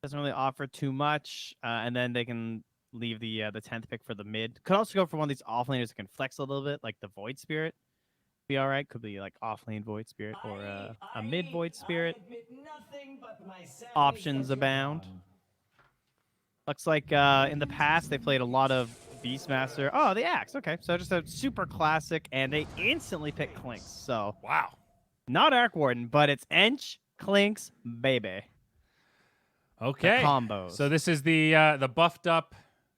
Doesn't really offer too much, and then they can leave the 10th pick for the mid. Could also go for one of these offlaners that can flex a little bit, like the Void Spirit. Be all right. Could be like offlane Void Spirit or a mid Void Spirit. Options abound. Looks like in the past they played a lot of Beastmaster. Oh, the Axe. Okay, so just a super classic, and they instantly pick Clinks. So wow, not Arc Warden, but it's Ench, Clinks, baby. Okay. The combos. So this is the buffed up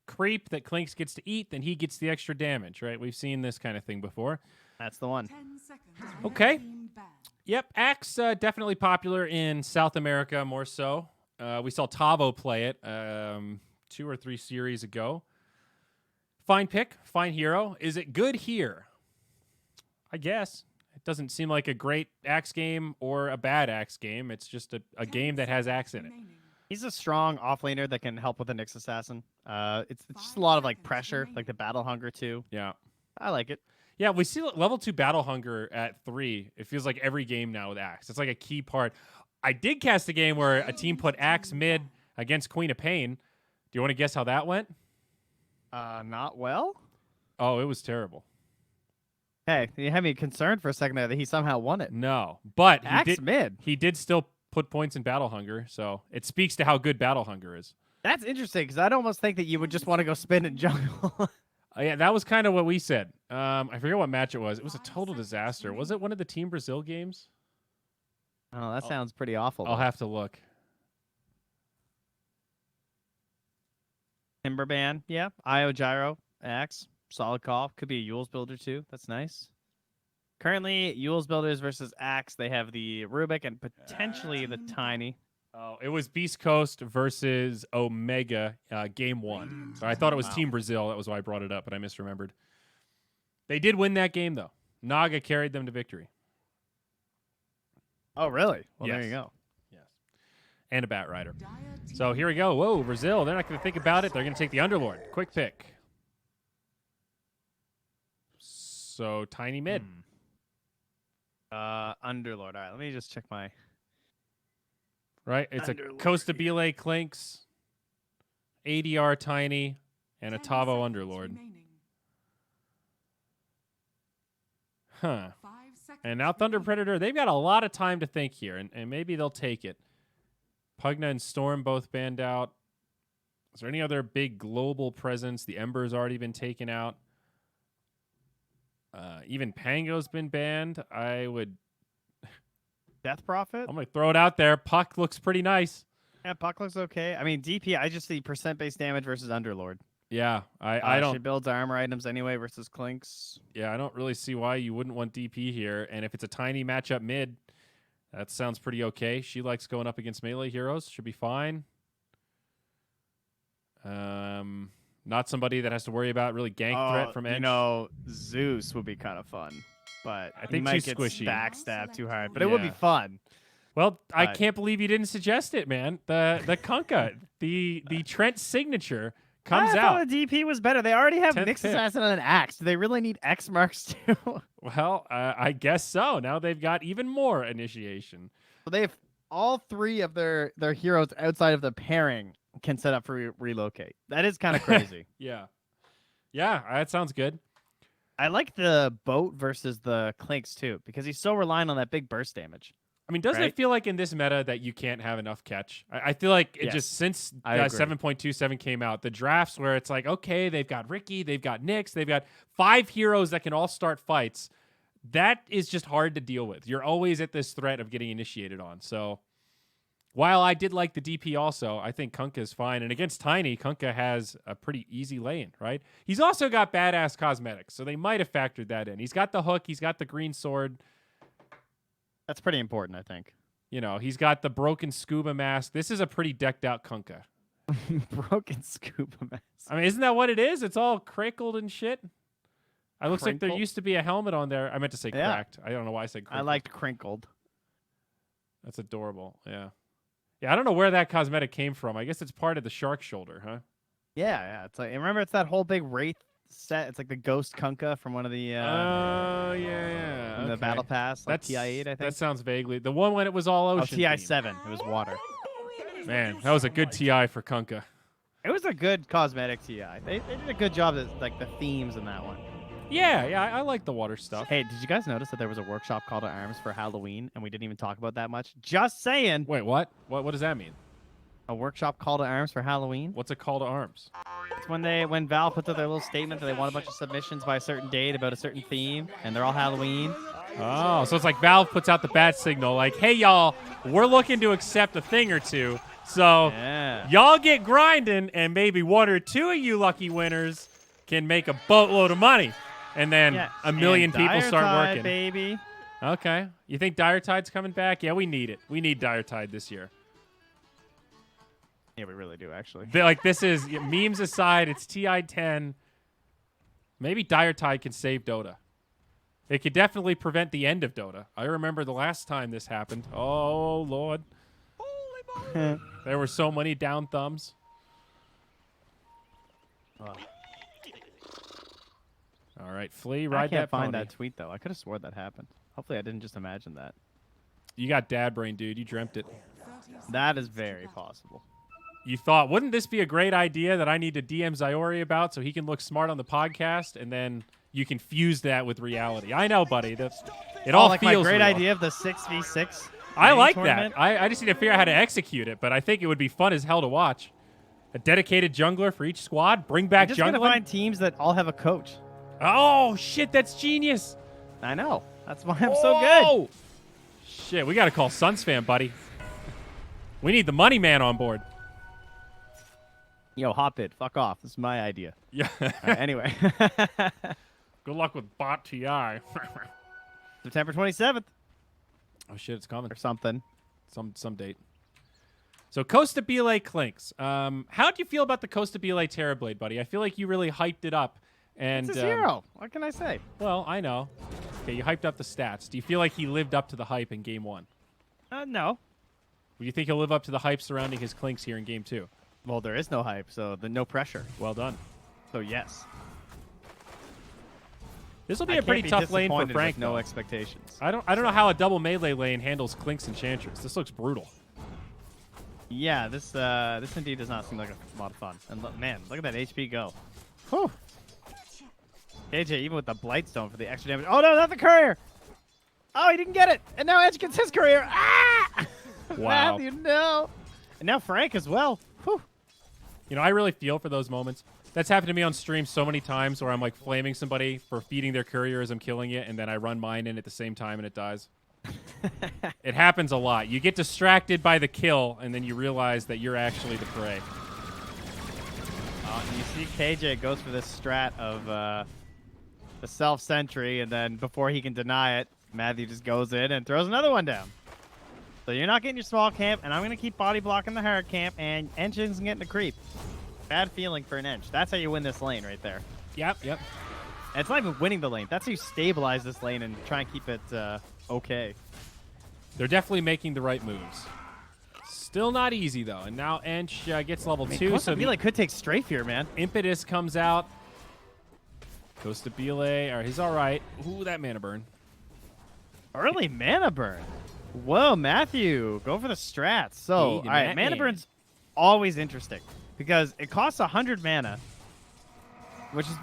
creep that Clinks gets to eat, then he gets the extra damage, right? We've seen this kind of thing before. That's the one. Okay. Yep, Axe definitely popular in South America more so. We saw Tavo play it 2 or 3 series ago. Fine pick, fine hero. Is it good here? I guess. It doesn't seem like a great Axe game or a bad Axe game. It's just a game that has Axe in it. He's a strong offlaner that can help with the Nyx Assassin. It's just a lot of like pressure, like the Battle Hunger too. Yeah. I like it. Yeah, we see level 2 Battle Hunger at 3. It feels like every game now with Axe. It's like a key part. I did cast a game where a team put Axe mid against Queen of Pain. Do you want to guess how that went? Not well. Oh, it was terrible. Hey, you had me concerned for a second there that he somehow won it. No, but Axe mid. He did still put points in Battle Hunger, so it speaks to how good Battle Hunger is. That's interesting because I'd almost think that you would just want to go spin and jungle. Yeah, that was kind of what we said. I forget what match it was. It was a total disaster. Was it one of the Team Brazil games? Oh, that sounds pretty awful. I'll have to look. Timberban, yeah. Io Gyro, Axe, solid call. Could be a Yule's Builder too. That's nice. Currently, Yule's Builders versus Axe. They have the Rubik and potentially the Tiny. Oh, it was Beast Coast versus Omega, game 1. So I thought it was Team Brazil. That was why I brought it up, but I misremembered. They did win that game, though. Naga carried them to victory. Oh, really? Well, Yes. there you go. Yes. And a Bat Rider. So here we go. Whoa, Brazil. They're not going to think about it. They're going to take the Underlord. Quick pick. So Tiny mid. Underlord. All right, let me just check my... Right? It's Underlord a Costa Bile Clinks, ADR Tiny, and a Tavo Underlord. Huh. And now Thunder Predator, they've got a lot of time to think here, and maybe they'll take it. Pugna and Storm both banned out. Is there any other big global presence? The Ember's already been taken out. Even Pango's been banned. I would... Death Prophet? I'm going to throw it out there. Puck looks pretty nice. Yeah, Puck looks okay. I mean, DP, I just see percent-based damage versus Underlord. Yeah, I don't... She builds armor items anyway versus Clinks. Yeah, I don't really see why you wouldn't want DP here. And if it's a tiny matchup mid, that sounds pretty okay. She likes going up against melee heroes. Should be fine. Not somebody that has to worry about really gank threat from Edge. You know, Zeus would be kind of fun. But I think might she's get squishy. backstabbed too hard. But it would be fun. Well, I can't believe you didn't suggest it, man. The Kunkka, the Trent signature comes I out. thought the DP was better. They already have 10th Nyx pick. Assassin and an Axe. Do they really need X marks too? Well, I guess so. Now they've got even more initiation. So they have all 3 of their heroes outside of the pairing can set up for relocate. That is kind of crazy. Yeah. Yeah, that sounds good. I like the boat versus the Clinks too, because he's so reliant on that big burst damage. I mean, doesn't it feel like in this meta that you can't have enough catch? I feel like it just since 7.27 came out, the drafts where it's like, okay, they've got Ricky, they've got Nyx, they've got 5 heroes that can all start fights. That is just hard to deal with. You're always at this threat of getting initiated on. So while I did like the DP also, I think Kunkka is fine. And against Tiny, Kunkka has a pretty easy lane, right? He's also got badass cosmetics, so they might have factored that in. He's got the hook, he's got the green sword. That's pretty important, I think. You know, he's got the broken scuba mask. This is a pretty decked out Kunkka. Broken scuba mask. I mean, isn't that what it is? It's all crinkled and shit. It looks like there Crinkled? used to be a helmet on there. I meant to say cracked. I don't know why I said crinkled. I liked crinkled. That's adorable. Yeah. Yeah, I don't know where that cosmetic came from. I guess it's part of the shark shoulder, huh? Yeah. It's like, remember, it's that whole big wraith set. It's like the ghost Kunkka from one of the. Yeah. The battle pass. Like That's TI8, I think. That sounds vaguely. The one when it was all ocean. TI7. It was water. Man, that was a good TI for Kunkka. It was a good cosmetic TI. They did a good job at like the themes in that one. Yeah, I like the water stuff. Hey, did you guys notice that there was a workshop call to arms for Halloween and we didn't even talk about that much? Just saying. Wait, what? What does that mean? A workshop call to arms for Halloween? What's a call to arms? It's when Valve puts out their little statement that they want a bunch of submissions by a certain date about a certain theme, and they're all Halloween. Oh, so it's like Valve puts out the bat signal like, hey, y'all, we're looking to accept a thing or two. So y'all get grinding, and maybe one or two of you lucky winners can make a boatload of money. And then a million people start working. Baby. Okay. You think Dire Tide's coming back? Yeah, we need it. We need Dire Tide this year. Yeah, we really do, actually. This is, memes aside, it's TI-10. Maybe Dire Tide can save Dota. It could definitely prevent the end of Dota. I remember the last time this happened. Oh, Lord. There were so many down thumbs. All right, Flea, ride that pony. I can't find that tweet, though. I could have swore that happened. Hopefully I didn't just imagine that. You got dad brain, dude. You dreamt it. That is very possible. You thought, wouldn't this be a great idea that I need to DM Zyori about so he can look smart on the podcast, and then you can fuse that with reality. I know, buddy. It all like feels my great real. idea of the 6v6. I like tournament. that. I just need to figure out how to execute it, but I think it would be fun as hell to watch. A dedicated jungler for each squad. Bring back just jungling. Gonna find teams that all have a coach. Oh, shit. That's genius. I know. That's why I'm so good. Shit, we got to call Suns fan, buddy. We need the money man on board. Yo, hop it. Fuck off. This is my idea. Yeah. Right, anyway. Good luck with bot TI. September 27th. Oh, shit, it's coming. Or something. Some date. So, Costa Bile Clinks. How do you feel about the Costa Bile Terrorblade, buddy? I feel like you really hyped it up. And, it's a zero. What can I say? Well, I know. Okay, you hyped up the stats. Do you feel like he lived up to the hype in Game 1? No. Do you think he'll live up to the hype surrounding his Clinks here in Game 2? Well, there is no hype, so no pressure. Well done. So, yes. This will be a pretty tough lane for Frank. No expectations. I don't know how a double melee lane handles Clinks Enchantress. This looks brutal. Yeah, this indeed does not seem like a lot of fun. And man, look at that HP go. Whew. KJ, even with the Blightstone for the extra damage. Oh no, not the courier! Oh, he didn't get it! And now Edge gets his courier! Ah! Wow. Matthew, no! And now Frank as well. Whew. You know, I really feel for those moments. That's happened to me on stream so many times where I'm like flaming somebody for feeding their courier as I'm killing it, and then I run mine in at the same time and it dies. It happens a lot. You get distracted by the kill, and then you realize that you're actually the prey. You see KJ goes for this strat of the self-sentry, and then before he can deny it, Matthew just goes in and throws another one down. So you're not getting your small camp, and I'm going to keep body blocking the hard camp, and Engine's getting a creep. Bad feeling for an Ench. That's how you win this lane right there. Yep. And it's not even winning the lane. That's how you stabilize this lane and try and keep it okay. They're definitely making the right moves. Still not easy, though. And now Ench gets level 2. So Bile could take strafe here, man. Impetus comes out. Costa Bile. All right, he's all right. Ooh, that mana burn. Early mana burn. Whoa, Matthew. Go for the strats. So, all right, mana burn's always interesting because it costs 100 mana, which is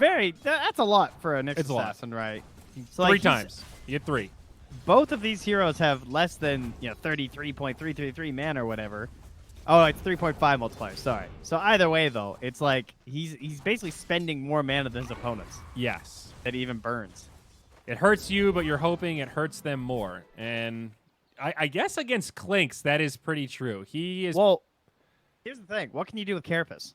that's a lot for a Nyx assassin, right? So, 3 times. You get 3. Both of these heroes have less than 33.333 mana or whatever. Oh, it's 3.5 multiplier. Sorry. So either way, though, it's like he's basically spending more mana than his opponents. Yes. That even burns. It hurts you, but you're hoping it hurts them more. And I guess against Clinks, that is pretty true. He is. Well, here's the thing. What can you do with Carapace?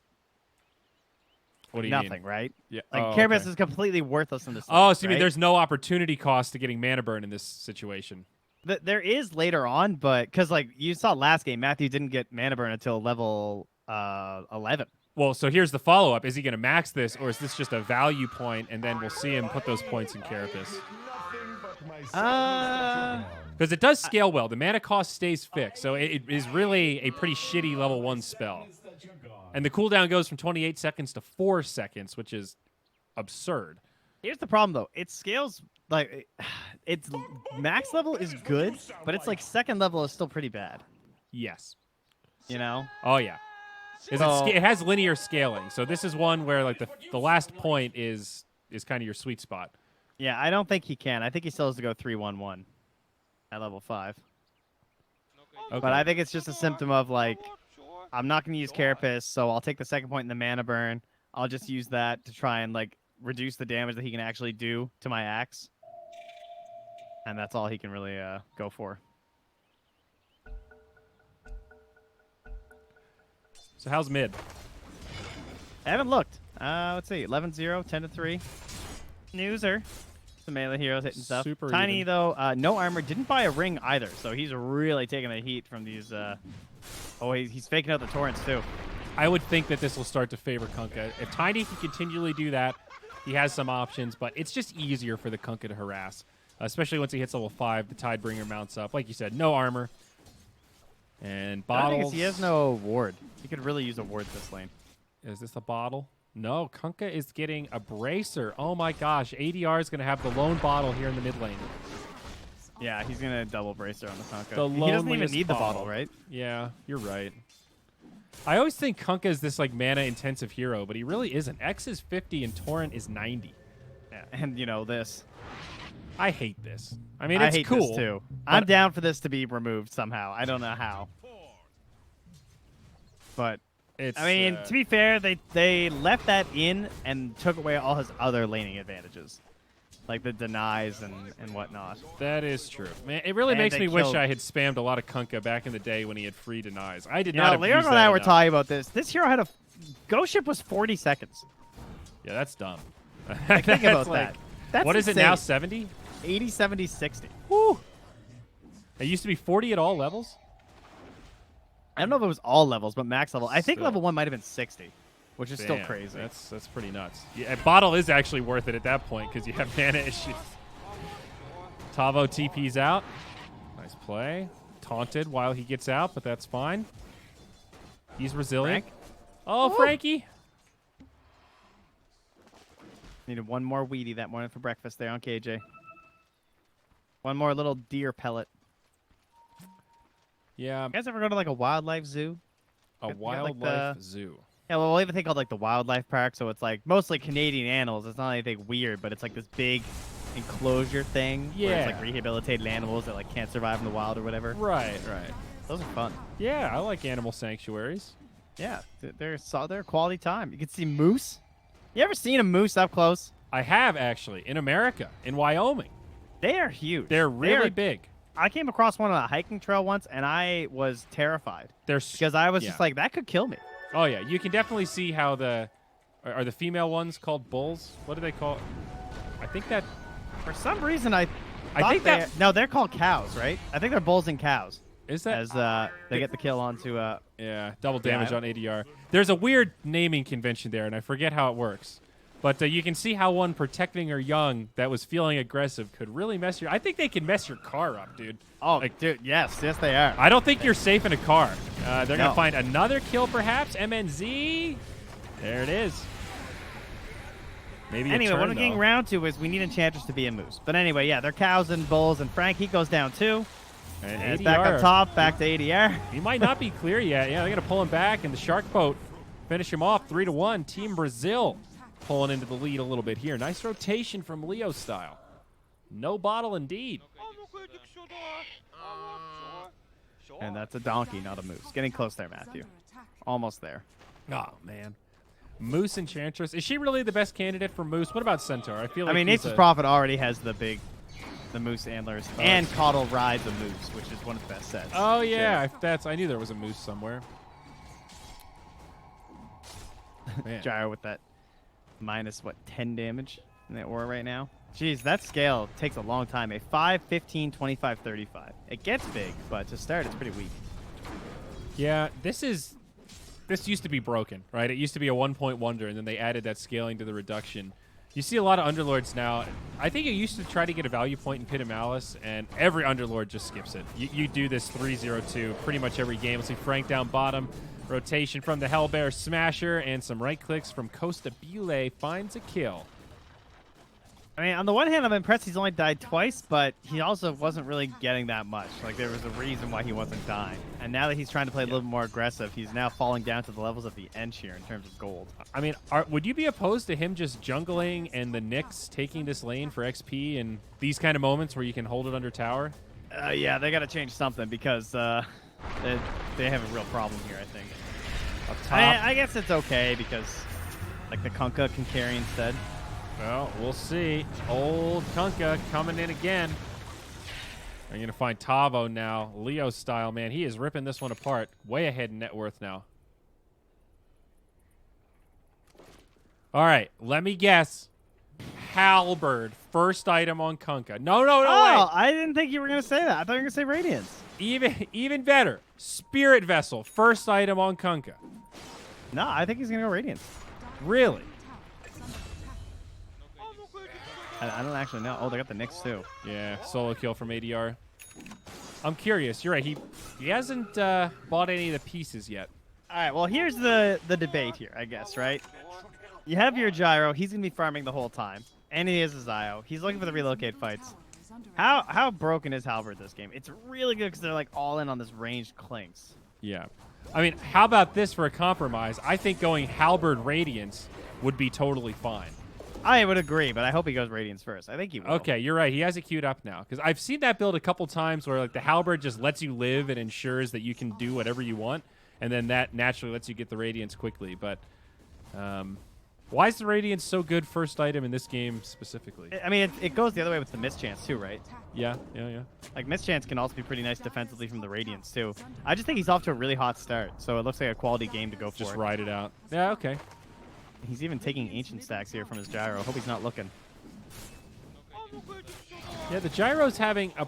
What do you Nothing, mean? right? Yeah. Like Carapace is completely worthless in this. Oh, so you right? mean there's no opportunity cost to getting mana burn in this situation? There is later on, but because like you saw last game, Matthew didn't get mana burn until level 11. Well, so here's the follow-up. Is he going to max this, or is this just a value point, and then we'll see him put those points in Carapace? Because it does scale well. The mana cost stays fixed, so it is really a pretty shitty level 1 spell. And the cooldown goes from 28 seconds to 4 seconds, which is absurd. Here's the problem, though. It scales, like, its max level is good, but it's like second level is still pretty bad. Yes. You know? Oh yeah. It has linear scaling, so this is one where like the last point is kind of your sweet spot. Yeah, I don't think he can. I think he still has to go 3-1-1 at level 5. Okay. But I think it's just a symptom of like, I'm not going to use Carapace, so I'll take the second point in the mana burn. I'll just use that to try and like reduce the damage that he can actually do to my axe. And that's all he can really go for. So how's mid? I haven't looked. Let's see. 11-0, 10-3. Snoozer. The melee heroes hitting stuff. Super Tiny, even. though, no armor. Didn't buy a ring either, so he's really taking the heat from these... Oh, he's faking out the torrents, too. I would think that this will start to favor Kunkka. If Tiny can continually do that, he has some options, but it's just easier for the Kunkka to harass. Especially once he hits level 5, the Tidebringer mounts up. Like you said, no armor. And bottles. He has no ward. He could really use a ward this lane. Is this a bottle? No, Kunkka is getting a bracer. Oh my gosh, ADR is going to have the lone bottle here in the mid lane. Yeah, he's going to double bracer on the Kunkka. The He doesn't even loneliest need the bottle, right? Yeah, you're right. I always think Kunkka is this like mana intensive hero, but he really isn't. X is 50 and Torrent is 90. Yeah, and you know this. I hate this. I mean, it's I hate cool. this too. I'm down for this to be removed somehow. I don't know how. But It's, I mean, to be fair, they left that in and took away all his other laning advantages, like the denies and whatnot. that is true. Man, it really And makes they me wish killed- I had spammed a lot of Kunkka back in the day when he had free denies. I did You not know, abuse Leo that and I were enough. talking about this. This hero had a ghost ship was 40 seconds. Yeah, that's dumb. Like, think about like, that. That's what is it insane. now, 70? 80, 70, 60. Woo! It used to be 40 at all levels? I don't know if it was all levels, but max level. I think Still. level 1 might have been 60, which is still Damn, crazy. That's pretty nuts. Yeah, a bottle is actually worth it at that point because you have mana issues. Tavo TP's out. Nice play. Taunted while he gets out, but that's fine. He's resilient. Frank? Oh, Woo. Frankie. Needed one more Wheatie that morning for breakfast there on KJ. One more little deer pellet. Yeah, You guys ever go to like a wildlife zoo? a You got, like, wildlife zoo. Yeah, well, we'll even think called like the wildlife park. So it's like mostly Canadian animals. It's not anything weird, but it's like this big enclosure thing. Where it's Yeah. like rehabilitated animals that like can't survive in the wild or whatever. Right, right. Those are fun. Yeah, I like animal sanctuaries. Yeah, they're quality time. You can see moose. You ever seen a moose up close? I have actually in America, in Wyoming. They are huge. They're really big. I came across one on a hiking trail once, and I was terrified They're because I was just like, that could kill me. Oh yeah, you can definitely see how are the female ones called bulls? What do they call? I think that For some reason, I think that no, they're called cows, right? I think they're bulls and cows. is that. As they get the kill onto Yeah, double damage Yeah. on ADR. There's a weird naming convention there, and I forget how it works. But you can see how one protecting her young that was feeling aggressive could really mess your. I think they can mess your car up, dude. oh, Like- dude, yes, they are. I don't think you're safe in a car. They're No. gonna find another kill, perhaps. MNZ. There it is. Maybe. Anyway, a what turn, we're getting though. round to is we need enchanters to be a moose. But anyway, yeah, they're cows and bulls, and Frank, he goes down too. And And it's back ADR. up top, back to ADR. He might not be clear yet. Yeah, they're gonna pull him back, and the shark boat finish him off 3-1. Team Brazil pulling into the lead a little bit here. Nice rotation from Leo style. No bottle indeed. And that's a donkey, not a moose. Getting close there, Matthew. Almost there. Oh man, Moose Enchantress. Is she really the best candidate for Moose? What about Centaur? I feel like I mean, he's Nature's a- Prophet already has the moose antlers, and Caudal rides a moose, which is one of the best sets. Oh yeah, I knew there was a moose somewhere. Man. Gyro with that minus, 10 damage in that aura right now? Jeez, that scale takes a long time. A 5, 15, 25, 35. It gets big, but to start, it's pretty weak. Yeah, this used to be broken, right? It used to be a 1-point wonder, and then they added that scaling to the reduction. You see a lot of Underlords now. I think it used to try to get a value point in Pit of Malice, and every Underlord just skips it. You do this 3-0-2 pretty much every game. Let's see Frank down bottom. Rotation from the Hellbear Smasher, and some right clicks from Costa Bile finds a kill. I mean, on the one hand, I'm impressed he's only died twice, but he also wasn't really getting that much. Like, there was a reason why he wasn't dying. And now that he's trying to play a little more aggressive, he's now falling down to the levels of the end here in terms of gold. I mean, would you be opposed to him just jungling and the Nyx taking this lane for XP and these kind of moments where you can hold it under tower? Yeah, they got to change something because they have a real problem here, I think. Up top. I guess it's okay because, like, the Kunkka can carry instead. Well, we'll see. Old Kunkka coming in again. I'm going to find Tavo now. Leo style, man. He is ripping this one apart. Way ahead in net worth now. All right. Let me guess. Halberd. First item on Kunkka. No, Oh, wait. I didn't think you were going to say that. I thought you were going to say Radiance. Even better. Spirit Vessel. First item on Kunkka. No, I think he's going to go Radiance. Really? I don't actually know. Oh, they got the Nyx too. Yeah, solo kill from ADR. I'm curious. You're right. He hasn't bought any of the pieces yet. All right, well, here's the debate here, I guess, right? You have your Gyro. He's going to be farming the whole time. And he has his Zio. He's looking for the relocate fights. How broken is Halberd this game? It's really good because they're like all in on this ranged Clinks. Yeah. I mean, how about this for a compromise? I think going Halberd Radiance would be totally fine. I would agree, but I hope he goes Radiance first. I think he will. Okay, you're right. He has it queued up now. Because I've seen that build a couple times where like the Halberd just lets you live and ensures that you can do whatever you want. And then that naturally lets you get the Radiance quickly. But why is the Radiance so good first item in this game specifically? I mean, it goes the other way with the Mischance too, right? Yeah. Like, Mischance can also be pretty nice defensively from the Radiance too. I just think he's off to a really hot start, so it looks like a quality game to go for. Just ride it out. Yeah, okay. He's even taking Ancient stacks here from his Gyro. Hope he's not looking. Yeah, the Gyro's having a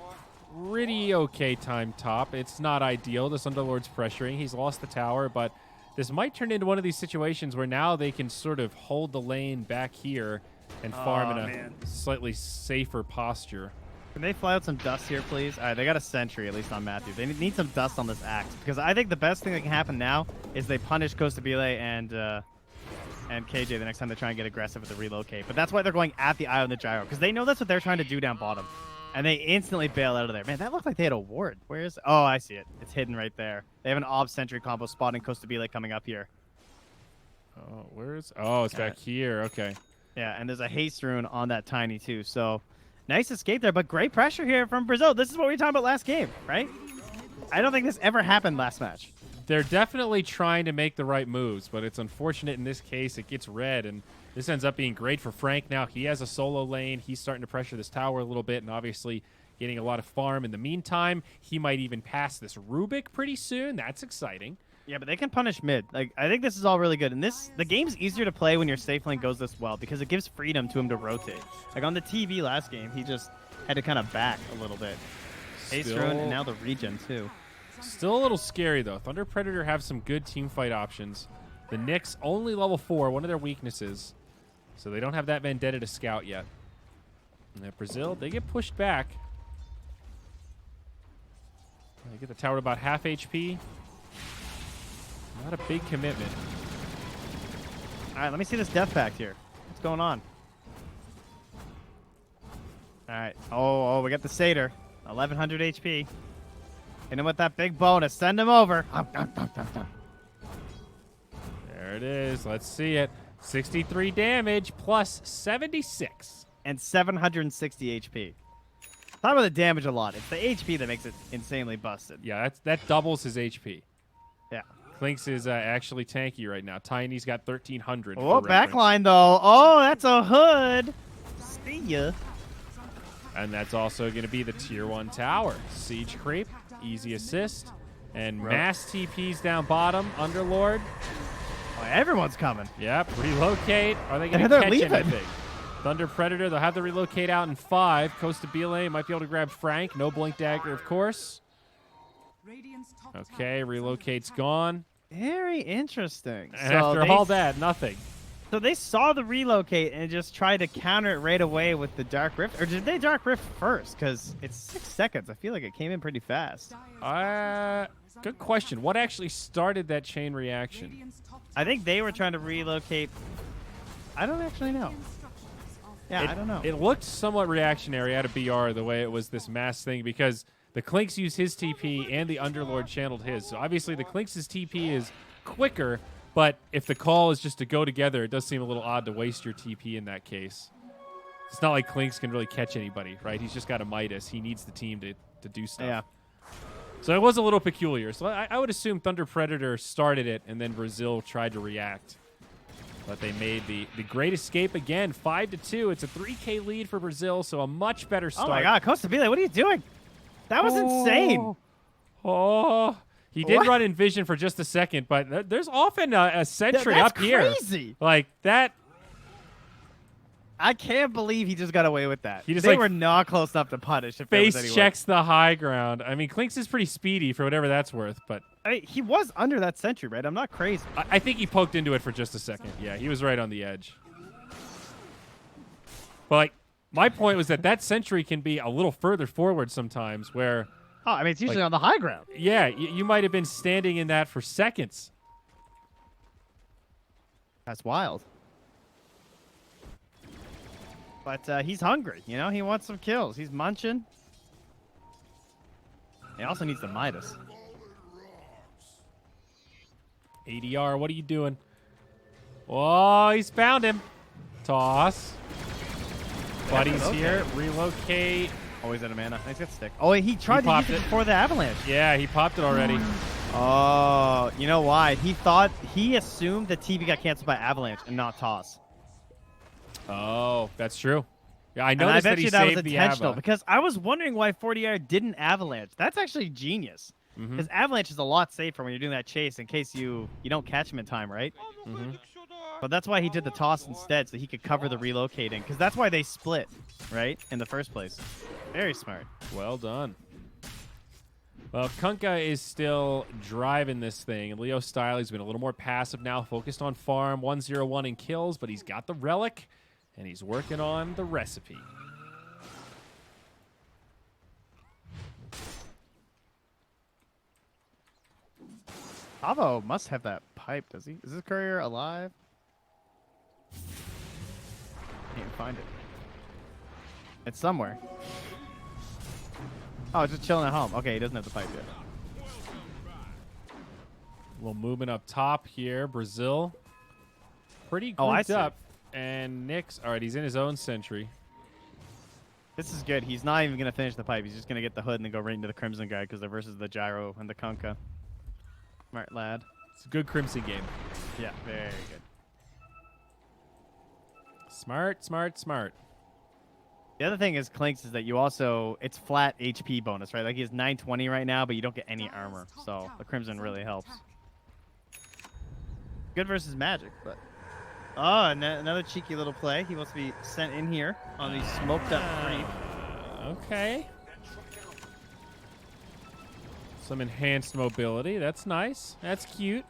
pretty okay time top. It's not ideal. This Underlord's pressuring. He's lost the tower, but this might turn into one of these situations where now they can sort of hold the lane back here and farm in a slightly safer posture. Can they fly out some dust here, please? All right, they got a sentry, at least on Matthew. They need some dust on this Axe, because I think the best thing that can happen now is they punish Costabile and KJ the next time they try and get aggressive with the relocate. But that's why they're going at the Eye on the Gyro, because they know that's what they're trying to do down bottom. And they instantly bail out of there. Man, that looked like they had a ward. Where is it? Oh, I see it. It's hidden right there. They have an Ob Sentry combo spotting Costabile coming up here. Oh, where is... Oh, it's back here. Okay. Yeah, and there's a haste rune on that Tiny, too. So, nice escape there, but great pressure here from Brazil. This is what we were talking about last game, right? I don't think this ever happened last match. They're definitely trying to make the right moves, but it's unfortunate in this case it gets red, and this ends up being great for Frank now. He has a solo lane. He's starting to pressure this tower a little bit and obviously getting a lot of farm. In the meantime, he might even pass this Rubik pretty soon. That's exciting. Yeah, but they can punish mid. Like, I think this is all really good. And the game's easier to play when your safe lane goes this well because it gives freedom to him to rotate. Like on the TV last game, he just had to kind of back a little bit. Haste rune and now the regen too. Still a little scary, though. Thunder Predator have some good team fight options. The Nyx only level 4, one of their weaknesses. So they don't have that Vendetta to scout yet. And Brazil, they get pushed back. They get the tower to about half HP. Not a big commitment. All right, let me see this death pact here. What's going on? All right. Oh, we got the Satyr. 1100 HP. Hit him with that big bonus. Send him over. There it is. Let's see it. 63 damage plus 76. And 760 HP. Talk about the damage a lot. It's the HP that makes it insanely busted. Yeah, that doubles his HP. Yeah. Clinks is actually tanky right now. Tiny's got 1300. Oh, backline though. Oh, that's a hood. See ya. And that's also going to be the tier 1 tower. Siege creep, easy assist, and mass TPs down bottom. Underlord. Oh, everyone's coming. Yep, relocate. Are they going to catch leaving. anything? Thunder Predator, they'll have the relocate out in 5. Costabile might be able to grab Frank. No Blink Dagger, of course. Okay, relocate's gone. Very interesting. And after all that, nothing. So they saw the relocate and just tried to counter it right away with the Dark Rift? Or did they Dark Rift first? Because it's 6 seconds. I feel like it came in pretty fast. Good question. What actually started that chain reaction? I think they were trying to relocate. I don't actually know. Yeah, I don't know. It looked somewhat reactionary out of BR the way it was this mass thing because the Clinks used his TP and the Underlord channeled his. So obviously the Clinks' TP is quicker, but if the call is just to go together, it does seem a little odd to waste your TP in that case. It's not like Clinks can really catch anybody, right? He's just got a Midas. He needs the team to do stuff. Yeah. So it was a little peculiar. So I would assume Thunder Predator started it, and then Brazil tried to react. But they made the great escape again, 5-2. It's a 3K lead for Brazil, so a much better start. Oh my God, Costa Bile, what are you doing? That was insane. Oh, he did run in vision for just a second, but there's often a sentry up here. That's crazy. Like that. I can't believe he just got away with that. He just they were not close enough to punish. If face checks the high ground. I mean, Clinks is pretty speedy for whatever that's worth, but he was under that sentry, right? I'm not crazy. I think he poked into it for just a second. Yeah, he was right on the edge. But like, my point was that sentry can be a little further forward sometimes where... Oh, I mean, it's usually on the high ground. Yeah, you might have been standing in that for seconds. That's wild. But he's hungry, you know? He wants some kills. He's munching. He also needs the Midas. ADR, what are you doing? Oh, he's found him. Toss. Buddy's here. Relocate. Oh, he's out of mana. Nice, got stick. Oh, he tried to use it before the avalanche. Yeah, he popped it already. Oh, you know why? He assumed the TV got canceled by avalanche and not toss. Oh, that's true. Yeah, I noticed that he saved was intentional because I was wondering why 40R didn't avalanche. That's actually genius. Because avalanche is a lot safer when you're doing that chase in case you don't catch him in time, right? But that's why he did the toss instead, so he could cover the relocating. Because that's why they split, right, in the first place. Very smart. Well done. Well, Kunkka is still driving this thing. And Leo Style, he's been a little more passive now, focused on farm, 1-0-1 in kills, but he's got the relic, and he's working on the recipe. Avo must have that pipe, does he? Is this courier alive? Can't find it. It's somewhere. Oh, it's just chilling at home. Okay, he doesn't have the pipe yet. A little movement up top here. Brazil. Pretty grouped I see. up. And Nick's, all right, he's in his own sentry. This is good. He's not even going to finish the pipe. He's just going to get the hood and then go right into the Crimson guy because they're versus the Gyro and the Kunkka. Smart lad. It's a good Crimson game. Yeah, very good. Smart, smart, smart. The other thing is Clinks is that you also, it's flat HP bonus, right? Like he has 920 right now, but you don't get any armor. So the Crimson really helps. Good versus Magic, but... Oh, another cheeky little play. He wants to be sent in here on the smoked up creep. Okay. Some enhanced mobility. That's nice. That's cute.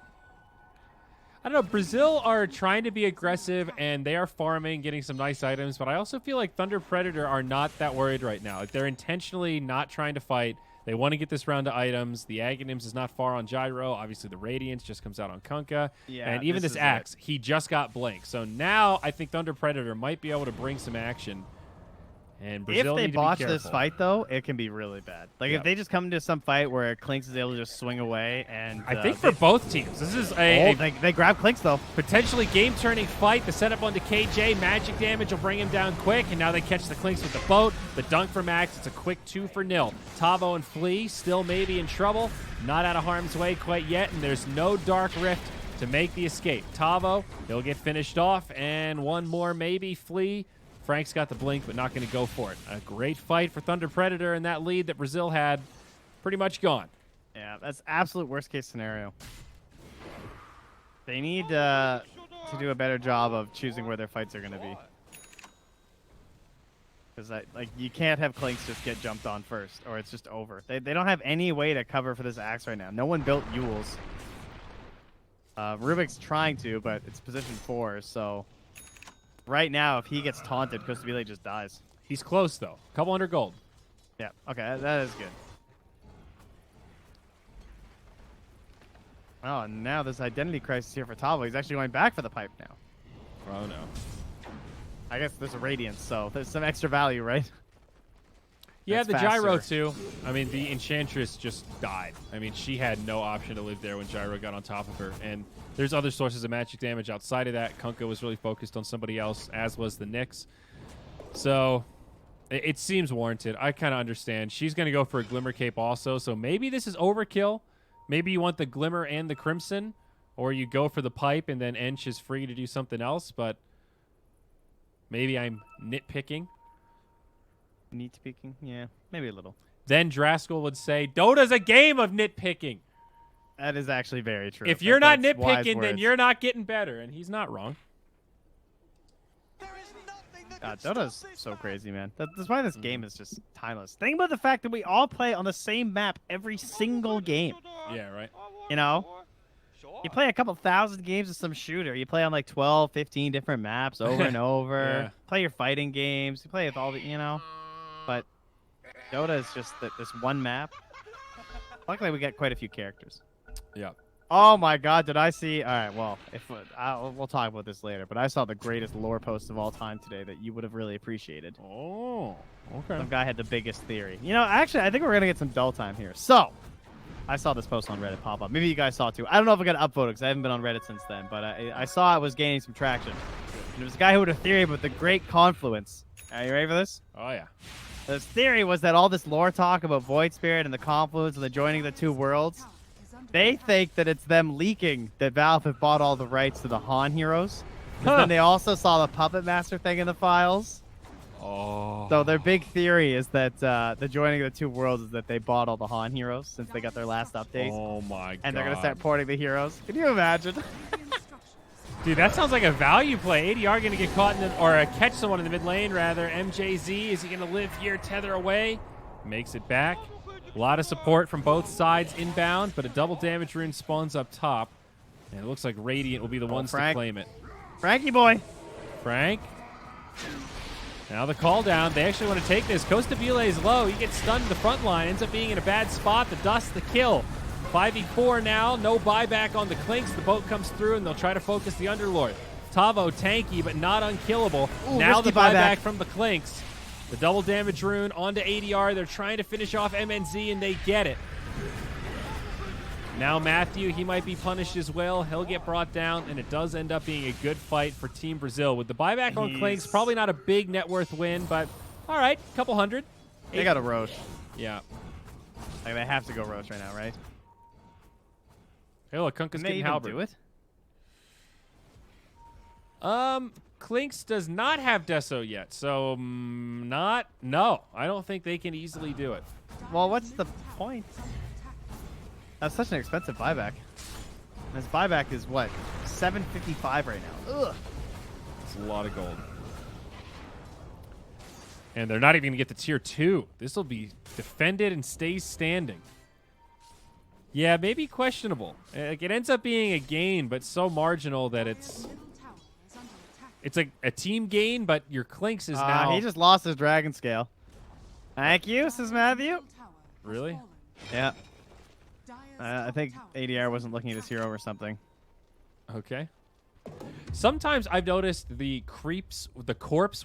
I don't know. Brazil are trying to be aggressive, and they are farming, getting some nice items. But I also feel like Thunder Predator are not that worried right now. Like they're intentionally not trying to fight. They want to get this round of items. The Aghanims is not far on Gyro. Obviously, the Radiance just comes out on Kunkka. Yeah, and even this Axe, he just got Blink. So now I think Thunder Predator might be able to bring some action. And Brazil if they need to botch be this fight, though, it can be really bad. Like, if they just come into some fight where Clinks is able to just swing away and... I think for both teams, this is a they grab Clinks, though. Potentially game-turning fight. The setup onto KJ. Magic damage will bring him down quick, and now they catch the Clinks with the boat. The dunk for Max. It's a quick 2-0. Tavo and Flea still maybe in trouble. Not out of harm's way quite yet, and there's no Dark Rift to make the escape. Tavo, he'll get finished off, and one more maybe. Flea. Frank's got the blink, but not going to go for it. A great fight for Thunder Predator, and that lead that Brazil had pretty much gone. Yeah, that's absolute worst-case scenario. They need to do a better job of choosing where their fights are going to be. Because like you can't have Clinks just get jumped on first, or it's just over. They don't have any way to cover for this Axe right now. No one built Yules. Rubik's trying to, but it's position 4, so... Right now, if he gets taunted, Costa Bile just dies. He's close, though. Couple hundred gold. Yeah, okay, that is good. Oh, and now this identity crisis here for Tavo. He's actually going back for the pipe now. Oh, no. I guess there's a radiance, so there's some extra value, right? Yeah, That's the gyro faster. too. I mean, the Enchantress just died. I mean, she had no option to live there when Gyro got on top of her. And there's other sources of magic damage outside of that. Kunkka was really focused on somebody else, as was the Nyx. So it seems warranted. I kind of understand. She's going to go for a Glimmer Cape also. So maybe this is overkill. Maybe you want the Glimmer and the Crimson. Or you go for the Pipe and then Ench is free to do something else. But maybe I'm nitpicking. Nitpicking? Yeah, maybe a little. Then Draskell would say, Dota's a game of nitpicking. That is actually very true. If you're not That's wise nitpicking, then words. you're not getting better. And he's not wrong. Dota's so crazy, man. That's why this game is just timeless. Think about the fact that we all play on the same map every single game. Yeah, right. You know? You play a couple thousand games of some shooter. You play on like 12, 15 different maps over and over. Yeah. Play your fighting games. You play with all the, But Dota is just this one map. Luckily, we got quite a few characters. Yeah. Oh my God! Did I see? All right. Well, we'll talk about this later. But I saw the greatest lore post of all time today that you would have really appreciated. Oh, okay. Some guy had the biggest theory. Actually, I think we're gonna get some dull time here. So, I saw this post on Reddit pop up. Maybe you guys saw it too. I don't know if I got to upvote it because I haven't been on Reddit since then. But I saw it was gaining some traction. And it was a guy who had a theory about the Great Confluence. Are you ready for this? Oh, yeah. His theory was that all this lore talk about Void Spirit and the Confluence and the joining of the two worlds, they think that it's them leaking that Valve have bought all the rights to the Han heroes. Because then they also saw the Puppet Master thing in the files. Oh. So their big theory is that the joining of the two worlds is that they bought all the Han heroes since they got their last update. Oh, my God. And they're going to start porting the heroes. Can you imagine? Dude, that sounds like a value play. ADR going to get caught in the, or catch someone in the mid lane, rather. MJZ, is he going to live here, tether away? Makes it back. A lot of support from both sides inbound, but a double damage rune spawns up top. And it looks like Radiant will be the ones to claim it. Frankie boy. Frank. Now the call down. They actually want to take this. Costabile is low. He gets stunned in the front line. Ends up being in a bad spot. The dust, the kill. 5v4 now. No buyback on the Clinks. The boat comes through, and they'll try to focus the Underlord. Tavo tanky, but not unkillable. Ooh, now the buyback buyback from the Clinks. The double damage rune onto ADR. They're trying to finish off MNZ, and they get it. Now Matthew, he might be punished as well. He'll get brought down, and it does end up being a good fight for Team Brazil. With the buyback on Clinks, probably not a big net worth win, but all right, couple hundred. They got a Roche. Yeah. Like, they have to go Roche right now, right? Hey, look, Kunkka's Can they getting even halberd. do it? Clinks does not have Deso yet, so no. I don't think they can easily do it. Well, what's the point? That's such an expensive buyback. This buyback is what? $755 right now. Ugh. It's a lot of gold. And they're not even going to get the tier 2. This will be defended and stays standing. Yeah, maybe questionable. Like, it ends up being a gain, but so marginal that it's like a team gain, but your Clinks is now... He just lost his Dragon Scale. Thank you, says Matthew. Really? Yeah. I think ADR wasn't looking at his hero or something. Okay. Sometimes I've noticed the corpse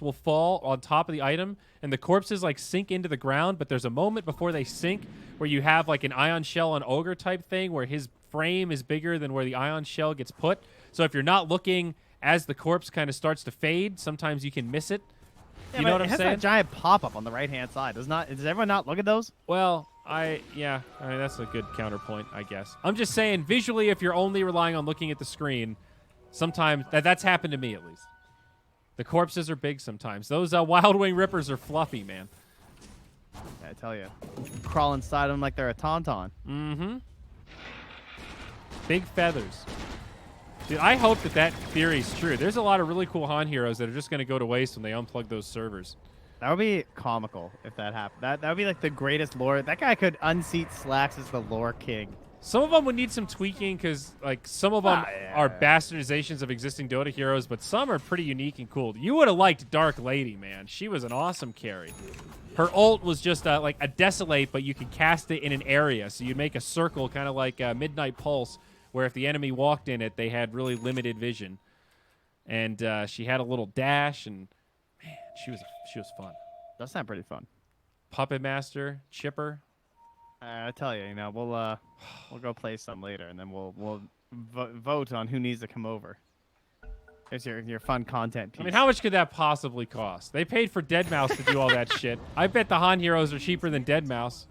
will fall on top of the item, and the corpses like sink into the ground, but there's a moment before they sink where you have like an Ion Shell on Ogre type thing where his frame is bigger than where the Ion Shell gets put. So if you're not looking as the corpse kind of starts to fade, sometimes you can miss it. Yeah, you know what it I'm has saying? that giant pop-up on the right-hand side. Does everyone not look at those? Well, I mean, that's a good counterpoint, I guess. I'm just saying, visually, if you're only relying on looking at the screen, sometimes that's happened to me at least. The corpses are big sometimes. Those Wild Wing Rippers are fluffy, man. Yeah, I tell you, crawl inside them like they're a tauntaun. Mm-hmm. Big feathers. Dude, I hope that theory is true. There's a lot of really cool Han heroes that are just going to go to waste when they unplug those servers. That would be comical if that happened. That would be like the greatest lore. That guy could unseat Slacks as the lore king. Some of them would need some tweaking because, like, some of them are bastardizations of existing Dota heroes, but some are pretty unique and cool. You would have liked Dark Lady, man. She was an awesome carry. Her ult was just like a Desolate, but you could cast it in an area. So you'd make a circle, kind of like Midnight Pulse, where if the enemy walked in it, they had really limited vision. And she had a little dash, and Man, she was fun. Does sound pretty fun. Puppet Master, Chipper. I tell you, we'll go play some later, and then we'll vote on who needs to come over. Here's your fun content piece. I mean, how much could that possibly cost? They paid for Deadmau5 to do all that shit. I bet the Han heroes are cheaper than Deadmau5.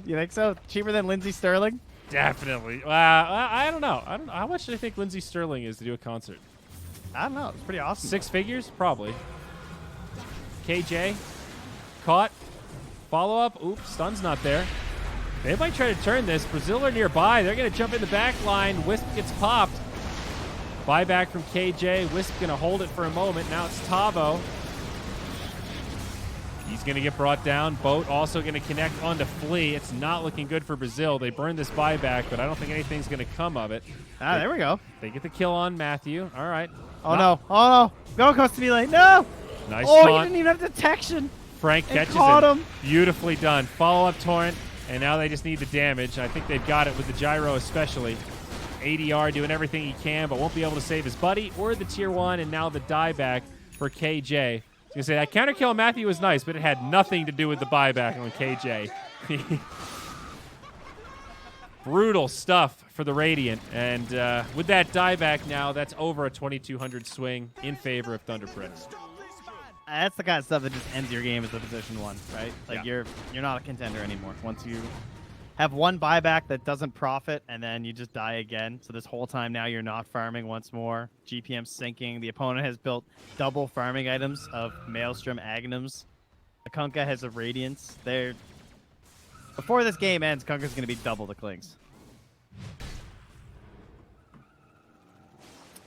You think so? Cheaper than Lindsey Sterling? Definitely. I don't know. How much do you think Lindsey Sterling is to do a concert? I don't know. It's pretty awesome. 6 figures? Probably. KJ. Caught. Follow-up. Oops, stun's not there. They might try to turn this. Brazil are nearby. They're going to jump in the back line. Wisp gets popped. Buyback from KJ. Wisp going to hold it for a moment. Now it's Tavo. He's going to get brought down. Boat also going to connect onto Flea. It's not looking good for Brazil. They burn this buyback, but I don't think anything's going to come of it. There we go. They get the kill on Matthew. All right. Oh, no. Oh, no. Go, Costa Melee. No. Nice Oh, taunt. he didn't even have detection. Frank catches caught him. him. Beautifully done. Follow-up torrent, and now they just need the damage. I think they've got it with the gyro especially. ADR doing everything he can, but won't be able to save his buddy or the tier 1, and now the dieback for KJ. I was going to say, that counter kill on Matthew was nice, but it had nothing to do with the buyback on KJ. Brutal stuff for the Radiant, and with that dieback now, that's over a 2,200 swing in favor of Thunder Prince. That's the kind of stuff that just ends your game as a position 1, right? Like Yeah. you're not a contender anymore once you have one buyback that doesn't profit, and then you just die again. So this whole time now you're not farming once more. GPM sinking. The opponent has built double farming items of Maelstrom Agnums. The Kunkka has a Radiance. Before this game ends, Kunkka's going to be double the Klings.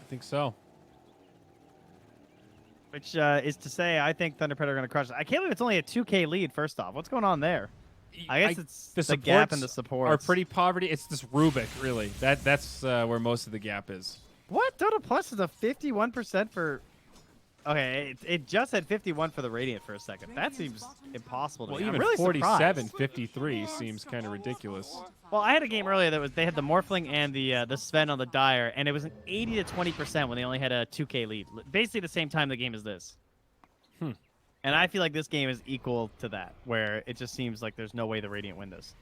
I think so. Which is to say, I think Thunder Predator are going to crush it. I can't believe it's only a 2K lead, first off. What's going on there? I guess it's the gap in the supports. Are pretty poverty. It's this Rubik, really. That's where most of the gap is. What? Dota Plus is a 51% for... Okay, it just had 51 for the Radiant for a second. That seems impossible to me. Even I'm really 47, surprised. 53 seems kind of ridiculous. Well, I had a game earlier that they had the Morphling and the Sven on the Dire, and it was an 80 to 20% when they only had a 2K lead. Basically the same time the game as this. And I feel like this game is equal to that, where it just seems like there's no way the Radiant win this.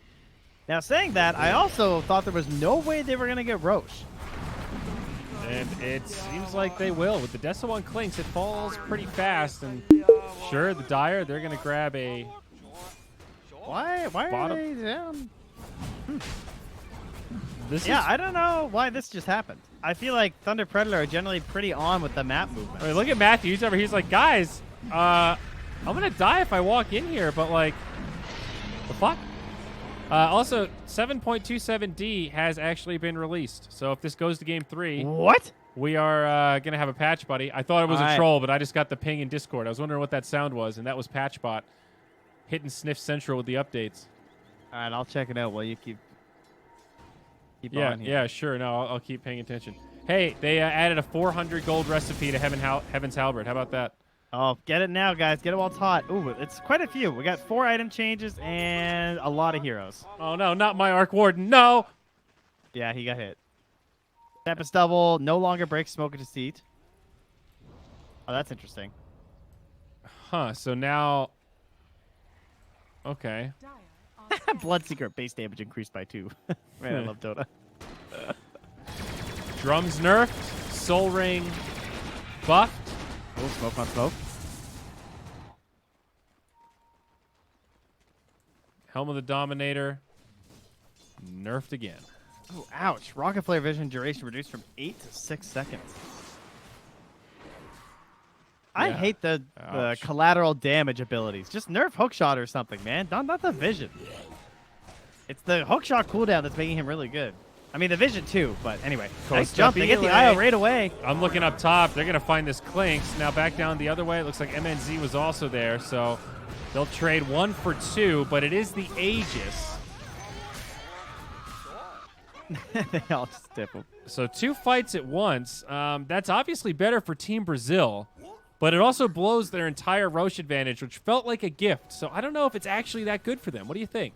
Now, saying that, I also thought there was no way they were going to get Roche. And it seems like they will. With the Dessa 1 Clinks, it falls pretty fast. And sure, the Dire, they're going to grab a... Why are bottom. they down? I don't know why this just happened. I feel like Thunder Predator are generally pretty on with the map movement. I mean, look at Matthew. He's over here. He's like, guys, I'm going to die if I walk in here, but like, the fuck? Also, 7.27D has actually been released. So if this goes to game 3, What? we are going to have a patch buddy. I thought it was All a right. troll, but I just got the ping in Discord. I was wondering what that sound was, and that was Patchbot hitting Sniff Central with the updates. All right, I'll check it out while you keep Yeah, on here. yeah, sure. No, I'll keep paying attention. Hey, they added a 400 gold recipe to Heaven's Halberd. How about that? Oh, get it now, guys. Get it while it's hot. Ooh, it's quite a few. We got 4 item changes and a lot of heroes. Oh, no, not my Arc Warden. No! Yeah, he got hit. Tempest Double no longer breaks Smoke into seat. Oh, that's interesting. Huh, so now... Okay. Bloodseeker base damage increased by 2. Man, I love Dota. Drums nerfed. Soul Ring buffed. Oh, smoke on smoke. Helm of the Dominator. Nerfed again. Oh, ouch. Rocket Flare vision duration reduced from 8 to 6 seconds. I Yeah. hate the Ouch. collateral damage abilities. Just nerf hookshot or something, man. Not the vision. It's the hookshot cooldown that's making him really good. I mean, the vision too, but anyway. Nice jump. They get the IO right away. I'm looking up top. They're going to find this Clinks. Now back down the other way. It looks like MNZ was also there, so they'll trade 1 for 2, but it is the Aegis. They all just dip them. So 2 fights at once. That's obviously better for Team Brazil, but it also blows their entire Roche advantage, which felt like a gift. So I don't know if it's actually that good for them. What do you think?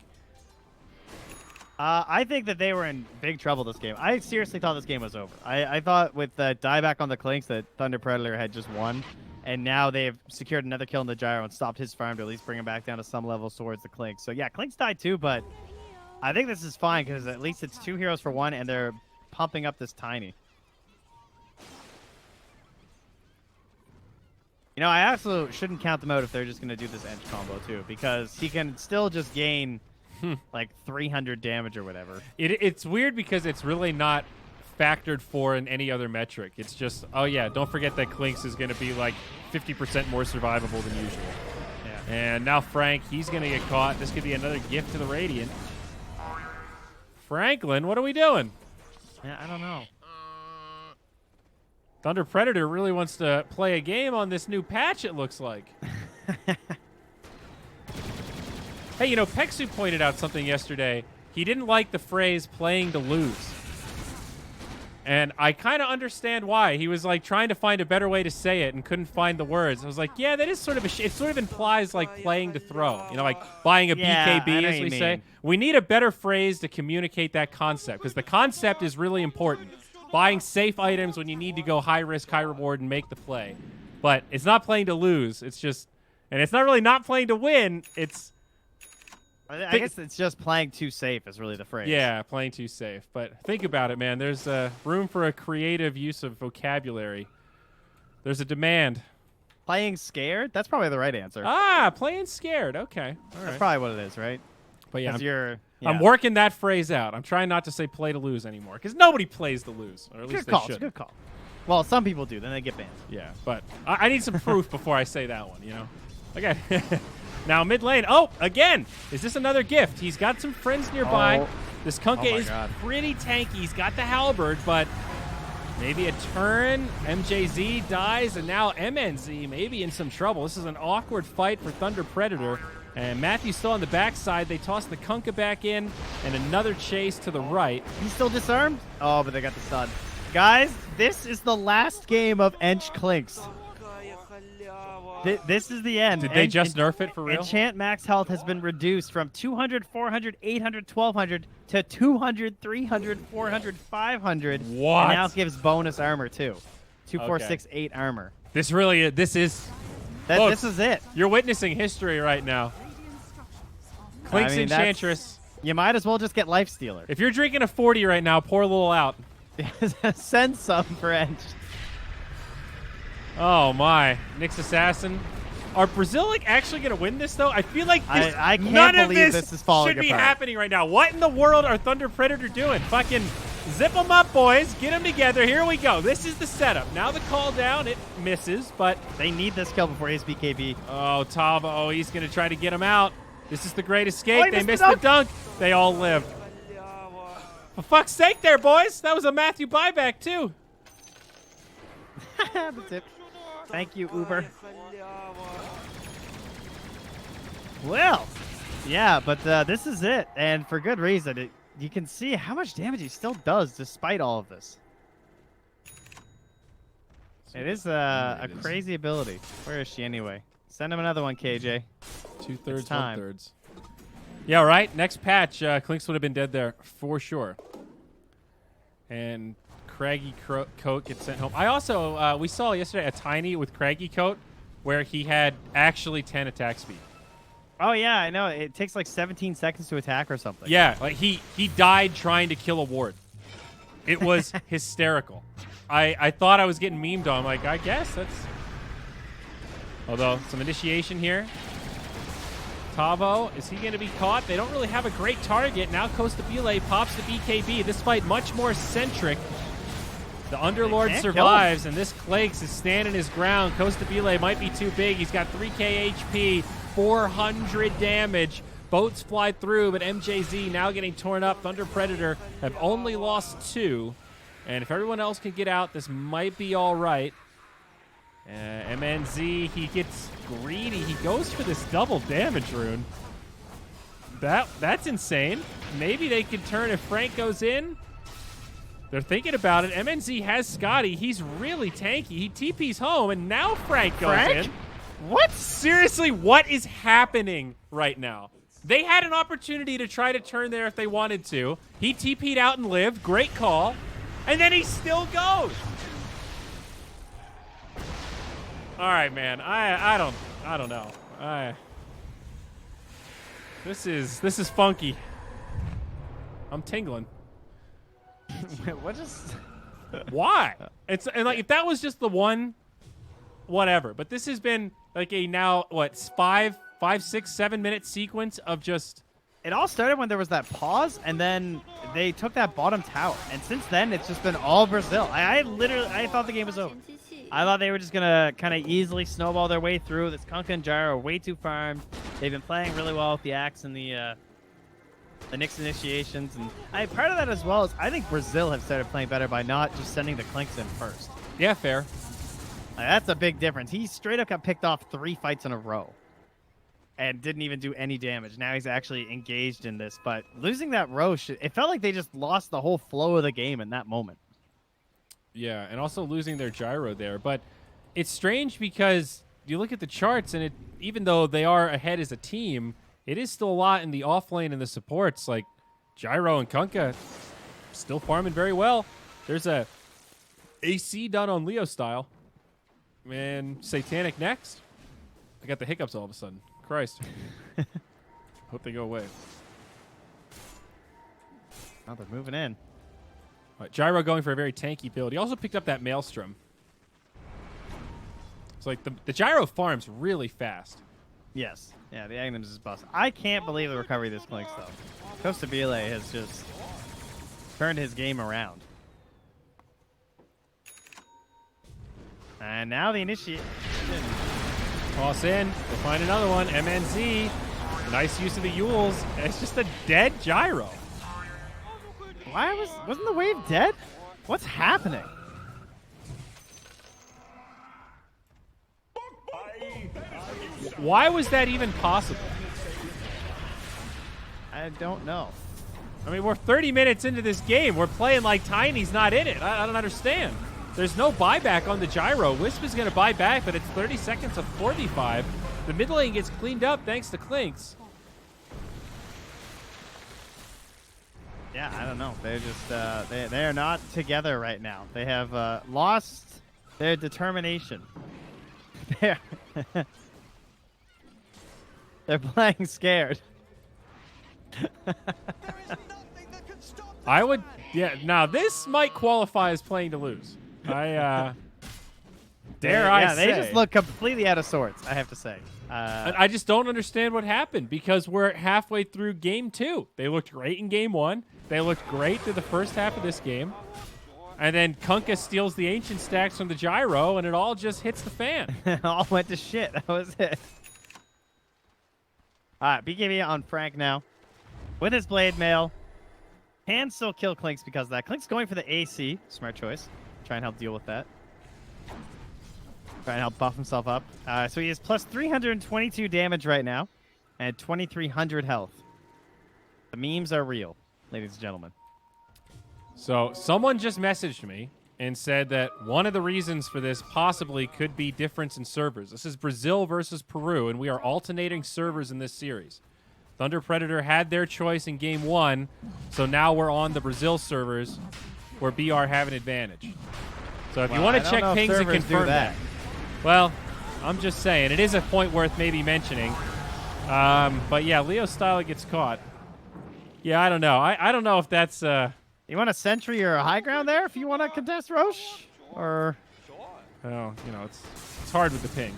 I think that they were in big trouble this game. I seriously thought this game was over. I thought with the dieback on the Clinks that Thunder Predator had just won, And now they've secured another kill in the gyro and stopped his farm to at least bring him back down to some levels towards the Clinks. So yeah, Clinks died too, but I think this is fine because at least it's 2 heroes for 1, and they're pumping up this Tiny. You know, I absolutely shouldn't count them out if they're just going to do this Ench combo too, because he can still just gain like 300 damage or whatever. It's weird because it's really not factored for in any other metric. It's just, oh yeah, don't forget that Clinks is going to be like 50% more survivable than usual. Yeah. And now Frank, he's going to get caught. This could be another gift to the Radiant. Franklin, what are we doing? Yeah, I don't know. Thunder Predator really wants to play a game on this new patch, it looks like. Hey, you know, Peksu pointed out something yesterday. He didn't like the phrase playing to lose. And I kind of understand why. He was like trying to find a better way to say it and couldn't find the words. I was like, yeah, that is sort of it sort of implies like playing to throw. You know, like buying a BKB, as we say. We need a better phrase to communicate that concept, because the concept is really important. Buying safe items when you need to go high risk, high reward and make the play. But it's not playing to lose. It's just, and it's not really not playing to win. It's, I guess it's just playing too safe is really the phrase. Yeah, playing too safe. But think about it, man. There's room for a creative use of vocabulary. There's a demand. Playing scared? That's probably the right answer. Ah, playing scared. Okay. All That's right. probably what it is, right? But yeah, I'm working that phrase out. I'm trying not to say play to lose anymore, because nobody plays to lose, or at least they should. Good call. Well, some people do. Then they get banned. Yeah, but I need some proof before I say that one, you know? Okay. Now mid lane. Oh, again. Is this another gift? He's got some friends nearby. Oh. This Kunkka is pretty tanky. He's got the halberd, but maybe a turn. MJZ dies, and now MNZ maybe in some trouble. This is an awkward fight for Thunder Predator. And Matthew's still on the backside. They toss the Kunkka back in, and another chase to the right. He's still disarmed? Oh, but they got the stun. Guys, this is the last game of Ench Clinks. This is the end. Did they just nerf it for real? Enchant max health has been reduced from 200, 400, 800, 1200 to 200, 300, 400, 500. What? And now it gives bonus armor, too. 2, 4, 6, 8 armor. This really is. This is it. You're witnessing history right now. Clinks Enchantress. You might as well just get Lifestealer. If you're drinking a 40 right now, pour a little out. Send some for Ench. Oh my, Nyx Assassin. Are Brazil actually going to win this though? I feel like this, I can't none believe of this is falling should be apart. happening right now. What in the world are Thunder Predator doing? Fucking zip them up, boys. Get them together. Here we go. This is the setup. Now the call down, it misses, but they need this kill before his BKB. Oh, Tava. Oh, he's going to try to get him out. This is the great escape. They missed the dunk. They all lived. For fuck's sake there, boys. That was a Matthew buyback, too. That's it. Thank you, Uber. Well, yeah, but this is it, and for good reason. You can see how much damage he still does despite all of this. It is a crazy ability. Where is she anyway? Send him another one, KJ. 2/3, 1/3. Yeah, right. Next patch, Clinks would have been dead there for sure. And Craggy Coat gets sent home. I also, we saw yesterday a Tiny with Craggy Coat where he had actually 10 attack speed. Oh, yeah, I know. It takes like 17 seconds to attack or something. Yeah, like he died trying to kill a ward. It was hysterical. I thought I was getting memed on. I'm like, I guess that's... Although, some initiation here. Tavo, is he going to be caught? They don't really have a great target. Now Costabile pops the BKB. This fight much more centric. The Underlord survives, and this Clake's is standing his ground. Costabile might be too big. He's got 3k HP, 400 damage. Boats fly through, but MJZ now getting torn up. Thunder Predator have only lost 2. And if everyone else can get out, this might be all right. MNZ, he gets greedy. He goes for this double damage rune. That's insane. Maybe they could turn if Frank goes in. They're thinking about it. MNZ has Scotty. He's really tanky. He TP's home, and now Frank goes in. What? Seriously, what is happening right now? They had an opportunity to try to turn there if they wanted to. He TP'd out and lived. Great call. And then he still goes. All right, man. I don't know. This is funky. I'm tingling. What just? Why? And like if that was just the one, whatever. But this has been like a now what 5, 6, 7 minute sequence of just. It all started when there was that pause, and then they took that bottom tower. And since then, it's just been all Brazil. I thought the game was over. I thought they were just gonna kind of easily snowball their way through. This Kunkka and Gyro are way too farmed. They've been playing really well with the Axe and the Nyx initiations, and part of that as well is I think Brazil have started playing better by not just sending the Clinks in first. Yeah, fair. That's a big difference. He straight up got picked off 3 fights in a row and didn't even do any damage. Now he's actually engaged in this, but losing that Roche, it felt like they just lost the whole flow of the game in that moment. Yeah, and also losing their Gyro there, but it's strange because you look at the charts and even though they are ahead as a team, it is still a lot in the off lane and the supports. Like Gyro and Kunkka still farming very well. There's a AC done on Leo style. And Satanic next. I got the hiccups all of a sudden. Christ. Hope they go away. Oh, they're moving in. All right, Gyro going for a very tanky build. He also picked up that Maelstrom. It's like the Gyro farms really fast. Yes. Yeah, the Aghanim's is busted. I can't believe the recovery of this Clinks, though. Costa Bile has just turned his game around. And now the initiate. Toss in. We'll find another one. MNZ. Nice use of the Yules. It's just a dead Gyro. Wasn't the wave dead? What's happening? Why was that even possible? I don't know. I mean, we're 30 minutes into this game. We're playing like Tiny's not in it. I don't understand. There's no buyback on the Gyro. Wisp is going to buy back, but it's 30 seconds of 45. The mid lane gets cleaned up thanks to Clinks. Yeah, I don't know. They're just they are not together right now. They have lost their determination. They're playing scared. I would, yeah. Now this might qualify as playing to lose. Dare I say? They just look completely out of sorts, I have to say. I just don't understand what happened because we're halfway through game 2. They looked great in game 1. They looked great through the first half of this game. And then Kunkka steals the ancient stacks from the Gyro, and it all just hits the fan. It all went to shit. That was it. All right, BKB on Frank now. With his Blade Mail. Can still kill Clinks because of that. Clinks going for the AC. Smart choice. Try and help deal with that. Try and help buff himself up. So he is plus 322 damage right now. And 2,300 health. The memes are real, ladies and gentlemen. So someone just messaged me and said that one of the reasons for this possibly could be difference in servers. This is Brazil versus Peru, and we are alternating servers in this series. Thunder Predator had their choice in game 1, so now we're on the Brazil servers where BR have an advantage. So if you want to check pings and confirm that. Well, I'm just saying, it is a point worth maybe mentioning. But yeah, Leo Styler gets caught. Yeah, I don't know. I don't know if that's... You want a sentry or a high ground there if you want to contest Roche? Or... Oh, you know, it's hard with the ping.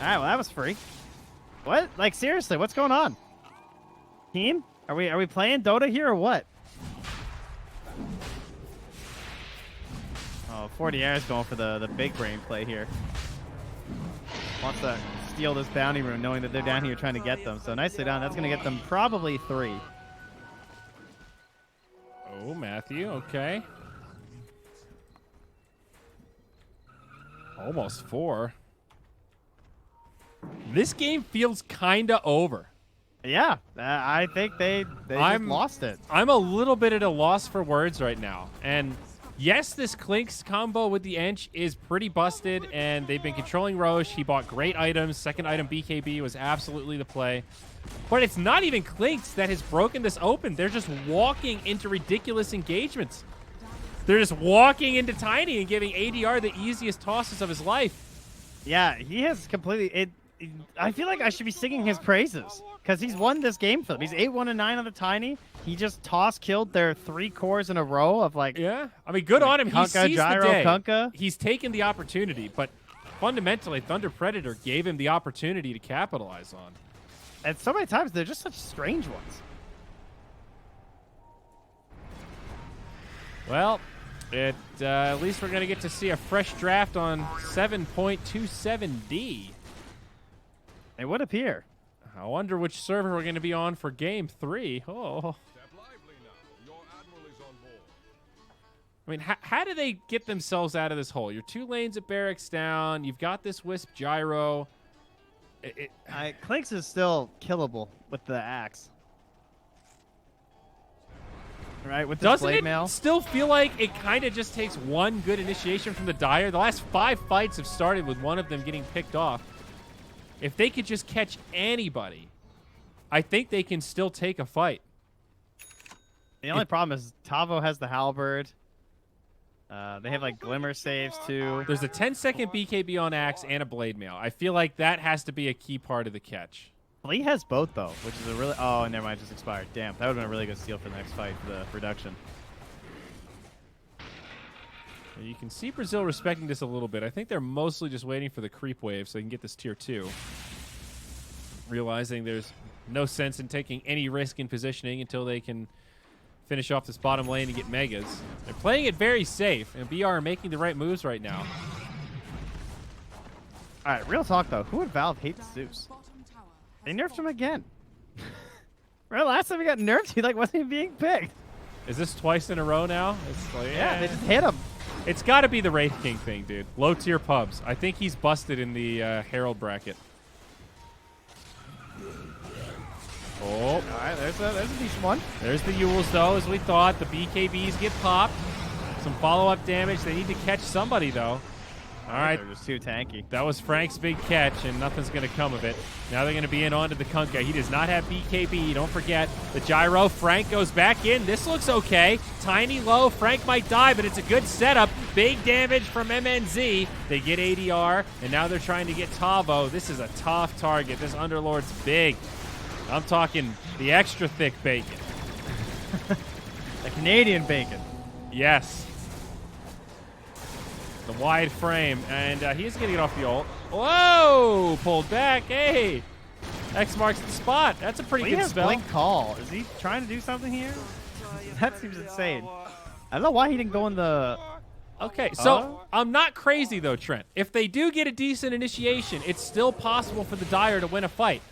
All right, well, that was free. What? Like, seriously, what's going on? Team? Are we playing Dota here or what? Oh, 40R is going for the big brain play here. Wants to steal this bounty rune knowing that they're down here trying to get them. So nicely done. That's going to get them probably 3. Oh, Matthew, okay. Almost 4. This game feels kind of over. Yeah, I think they just lost it. I'm a little bit at a loss for words right now. And yes, this Clinks combo with the Ench is pretty busted, and they've been controlling Roche. He bought great items. Second item, BKB, was absolutely the play. But it's not even Clinks that has broken this open. They're just walking into ridiculous engagements. They're just walking into Tiny and giving ADR the easiest tosses of his life. Yeah, he has completely... I feel like I should be singing his praises because he's won this game for them. He's 8-1-9 on the Tiny. He just killed their 3 cores in a row of like... Yeah, I mean, good on him. He seized gyro, the day. Kunkka. He's taken the opportunity, but fundamentally, Thunder Predator gave him the opportunity to capitalize on. And so many times, they're just such strange ones. Well, at least we're going to get to see a fresh draft on 7.27D. It would appear. I wonder which server we're going to be on for Game 3. Oh. I mean, how do they get themselves out of this hole? You're 2 lanes at barracks down. You've got this Wisp gyro. Clinks is still killable with the axe. Right, with this blade mail. Doesn't it still feel like it kind of just takes one good initiation from the Dire? The last 5 fights have started with one of them getting picked off. If they could just catch anybody, I think they can still take a fight. The only problem is Tavo has the halberd. They have like glimmer saves too. There's a 10-second BKB on axe and a blade mail. I feel like that has to be a key part of the catch. Lee has both though, which is a really... Oh, never mind, it just expired. Damn, that would have been a really good steal for the next fight, for the reduction. You can see Brazil respecting this a little bit. I think they're mostly just waiting for the creep wave so they can get this tier 2. Realizing there's no sense in taking any risk in positioning until they can finish off this bottom lane and get megas. They're playing it very safe, and BR are making the right moves right now. All right, real talk though. Who would Valve hate Zeus? They nerfed him again. Right, last time he got nerfed, he like wasn't even being picked. Is this twice in a row now? It's like, yeah, they just hit him. It's got to be the Wraith King thing, dude. Low tier pubs. I think he's busted in the Herald bracket. Oh. All right, there's a decent one. There's the Yules, though, as we thought. The BKBs get popped. Some follow-up damage. They need to catch somebody, though. All right. They're just too tanky. That was Frank's big catch, and nothing's going to come of it. Now they're going to be in onto the Kunkka. He does not have BKB. Don't forget the gyro. Frank goes back in. This looks okay. Tiny low. Frank might die, but it's a good setup. Big damage from MNZ. They get ADR, and now they're trying to get Tavo. This is a tough target. This Underlord's big. I'm talking the extra thick bacon. The Canadian bacon. Yes. The wide frame, and he's going to get off the ult. Whoa! Pulled back. Hey! X marks the spot. That's a pretty good spell. Blink call. Is he trying to do something here? That seems insane. I don't know why he didn't go in the... Okay, so I'm not crazy, though, Trent. If they do get a decent initiation, it's still possible for the Dire to win a fight.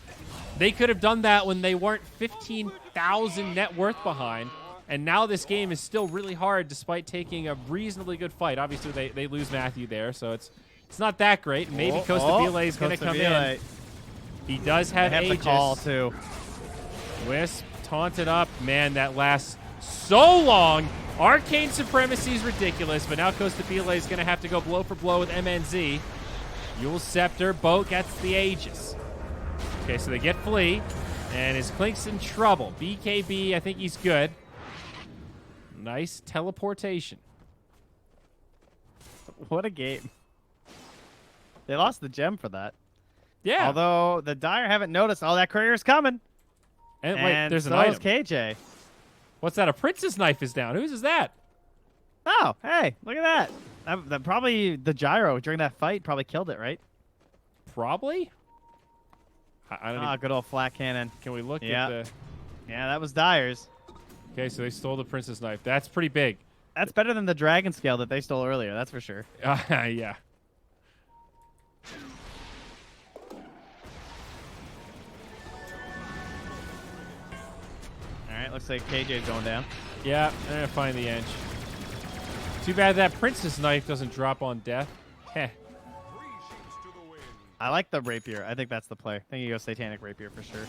They could have done that when they weren't 15,000 net worth behind. And now this game is still really hard despite taking a reasonably good fight. Obviously, they lose Matthew there, so it's not that great. Maybe Costa Vila is going to come in. He does have Aegis. The call, too. Wisp taunted up. Man, that lasts so long. Arcane Supremacy is ridiculous, but now Costa Vila is going to have to go blow for blow with MNZ. Yule's Scepter. Boat gets the Aegis. Okay, so they get Flea, and his Clink's in trouble. BKB, I think he's good. Nice teleportation. What a game. They lost the gem for that. Yeah. Although the Dire haven't noticed. Oh, that courier's coming. And wait, there's an so item. is KJ. What's that? A Princess Knife is down. Whose is that? Oh, hey, look at that. That probably the gyro during that fight probably killed it, right? Probably. I don't even... good old flat cannon. Can we look at the... Yeah, that was Dire's. Okay, so they stole the Princess Knife. That's pretty big. That's better than the Dragon Scale that they stole earlier, that's for sure. Yeah. All right, looks like KJ's going down. Yeah, they're going to find the edge. Too bad that Princess Knife doesn't drop on death. Heh. I like the Rapier. I think that's the play. I think you go Satanic Rapier for sure.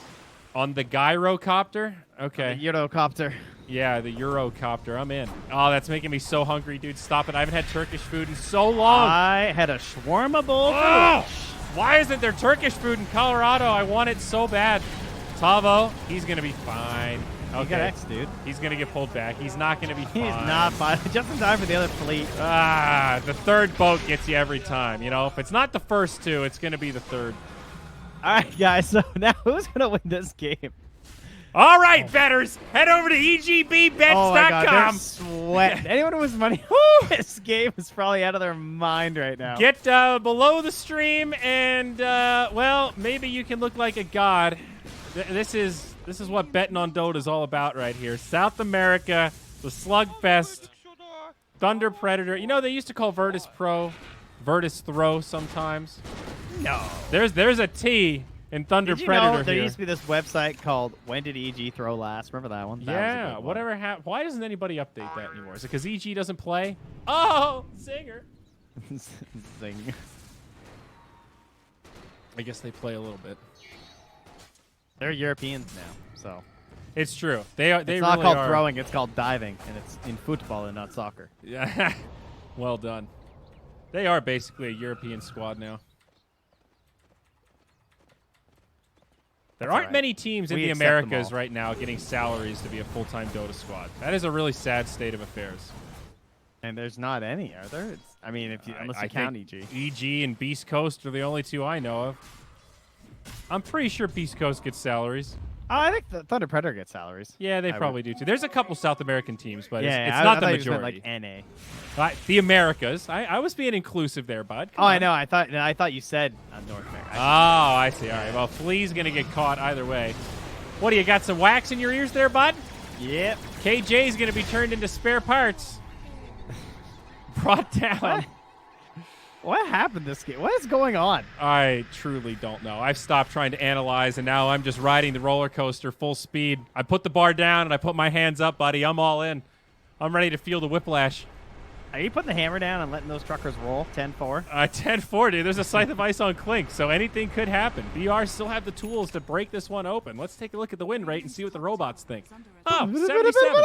On the Gyrocopter? Okay. The Eurocopter. Yeah, the Eurocopter. I'm in. Oh, that's making me so hungry, dude. Stop it. I haven't had Turkish food in so long. I had a shawarma bowl. Oh! Why isn't there Turkish food in Colorado? I want it so bad. Tavo, he's going to be fine. Okay. He got X, dude. He's going to get pulled back. He's not going to be fine. He's not fine. Just in time for the other fleet. The third boat gets you every time. You know, if it's not the first two, it's going to be the third. All right, guys. So now who's going to win this game? All right, bettors. Head over to EGBBets.com. Oh my God, they're sweating. Anyone who was money this game is probably out of their mind right now. Get below the stream and, well, maybe you can look like a god. This is what betting on Dota is all about right here. South America, the Slugfest, Thunder Predator. You know, they used to call Virtus Pro Virtus Throw sometimes. No. There's a T in Thunder Did you Predator know there here. used to be this website called When Did EG Throw Last? Remember that one? Yeah, whatever happened. Why doesn't anybody update that anymore? Is it because EG doesn't play? Oh, Zinger. Zing. I guess they play a little bit. They're Europeans now, so. It's true. They it's really not called are. throwing, it's called diving, and it's in football and not soccer. Yeah. Well done. They are basically a European squad now. There aren't many teams in the Americas right now getting salaries to be a full-time Dota squad. That is a really sad state of affairs. And there's not any, are there? I mean, unless you count EG. EG and Beast Coast are the only two I know of. I'm pretty sure Beast Coast gets salaries. I think the Thunder Predator gets salaries. Yeah, they probably do too. There's a couple South American teams, but it's I not the thought majority. You just meant NA. like The Americas. I was being inclusive there, bud. Come on. I know. I thought you said North America. Oh, I see. All right. Well, Flea's gonna get caught either way. What do you got? Some wax in your ears there, bud? Yep. KJ's gonna be turned into spare parts. Brought down. What happened this game? What is going on? I truly don't know. I've stopped trying to analyze, and now I'm just riding the roller coaster full speed. I put the bar down, and I put my hands up, buddy. I'm all in. I'm ready to feel the whiplash. Are you putting the hammer down and letting those truckers roll? 10-4? 10-4, dude. There's a Scythe of Ice on Clink, so anything could happen. BR still have the tools to break this one open. Let's take a look at the win rate and see what the robots think. Oh, 77.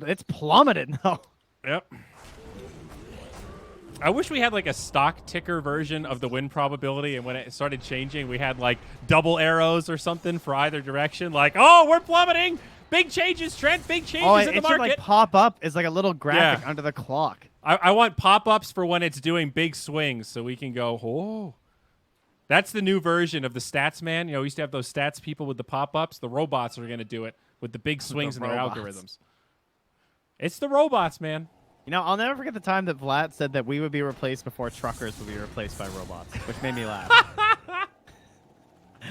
It's plummeted, though. Yep. I wish we had like a stock ticker version of the win probability, and when it started changing, we had like double arrows or something for either direction. Like, oh, we're plummeting. Big changes, Trent. Big changes in the market. Should like pop up as like a little graphic under the clock. I want pop-ups for when it's doing big swings, so we can go, oh. That's the new version of the stats, man. You know, we used to have those stats people with the pop-ups. The robots are going to do it with the big swings in their algorithms. It's the robots, man. You know, I'll never forget the time that Vlad said that we would be replaced before truckers would be replaced by robots, which made me laugh.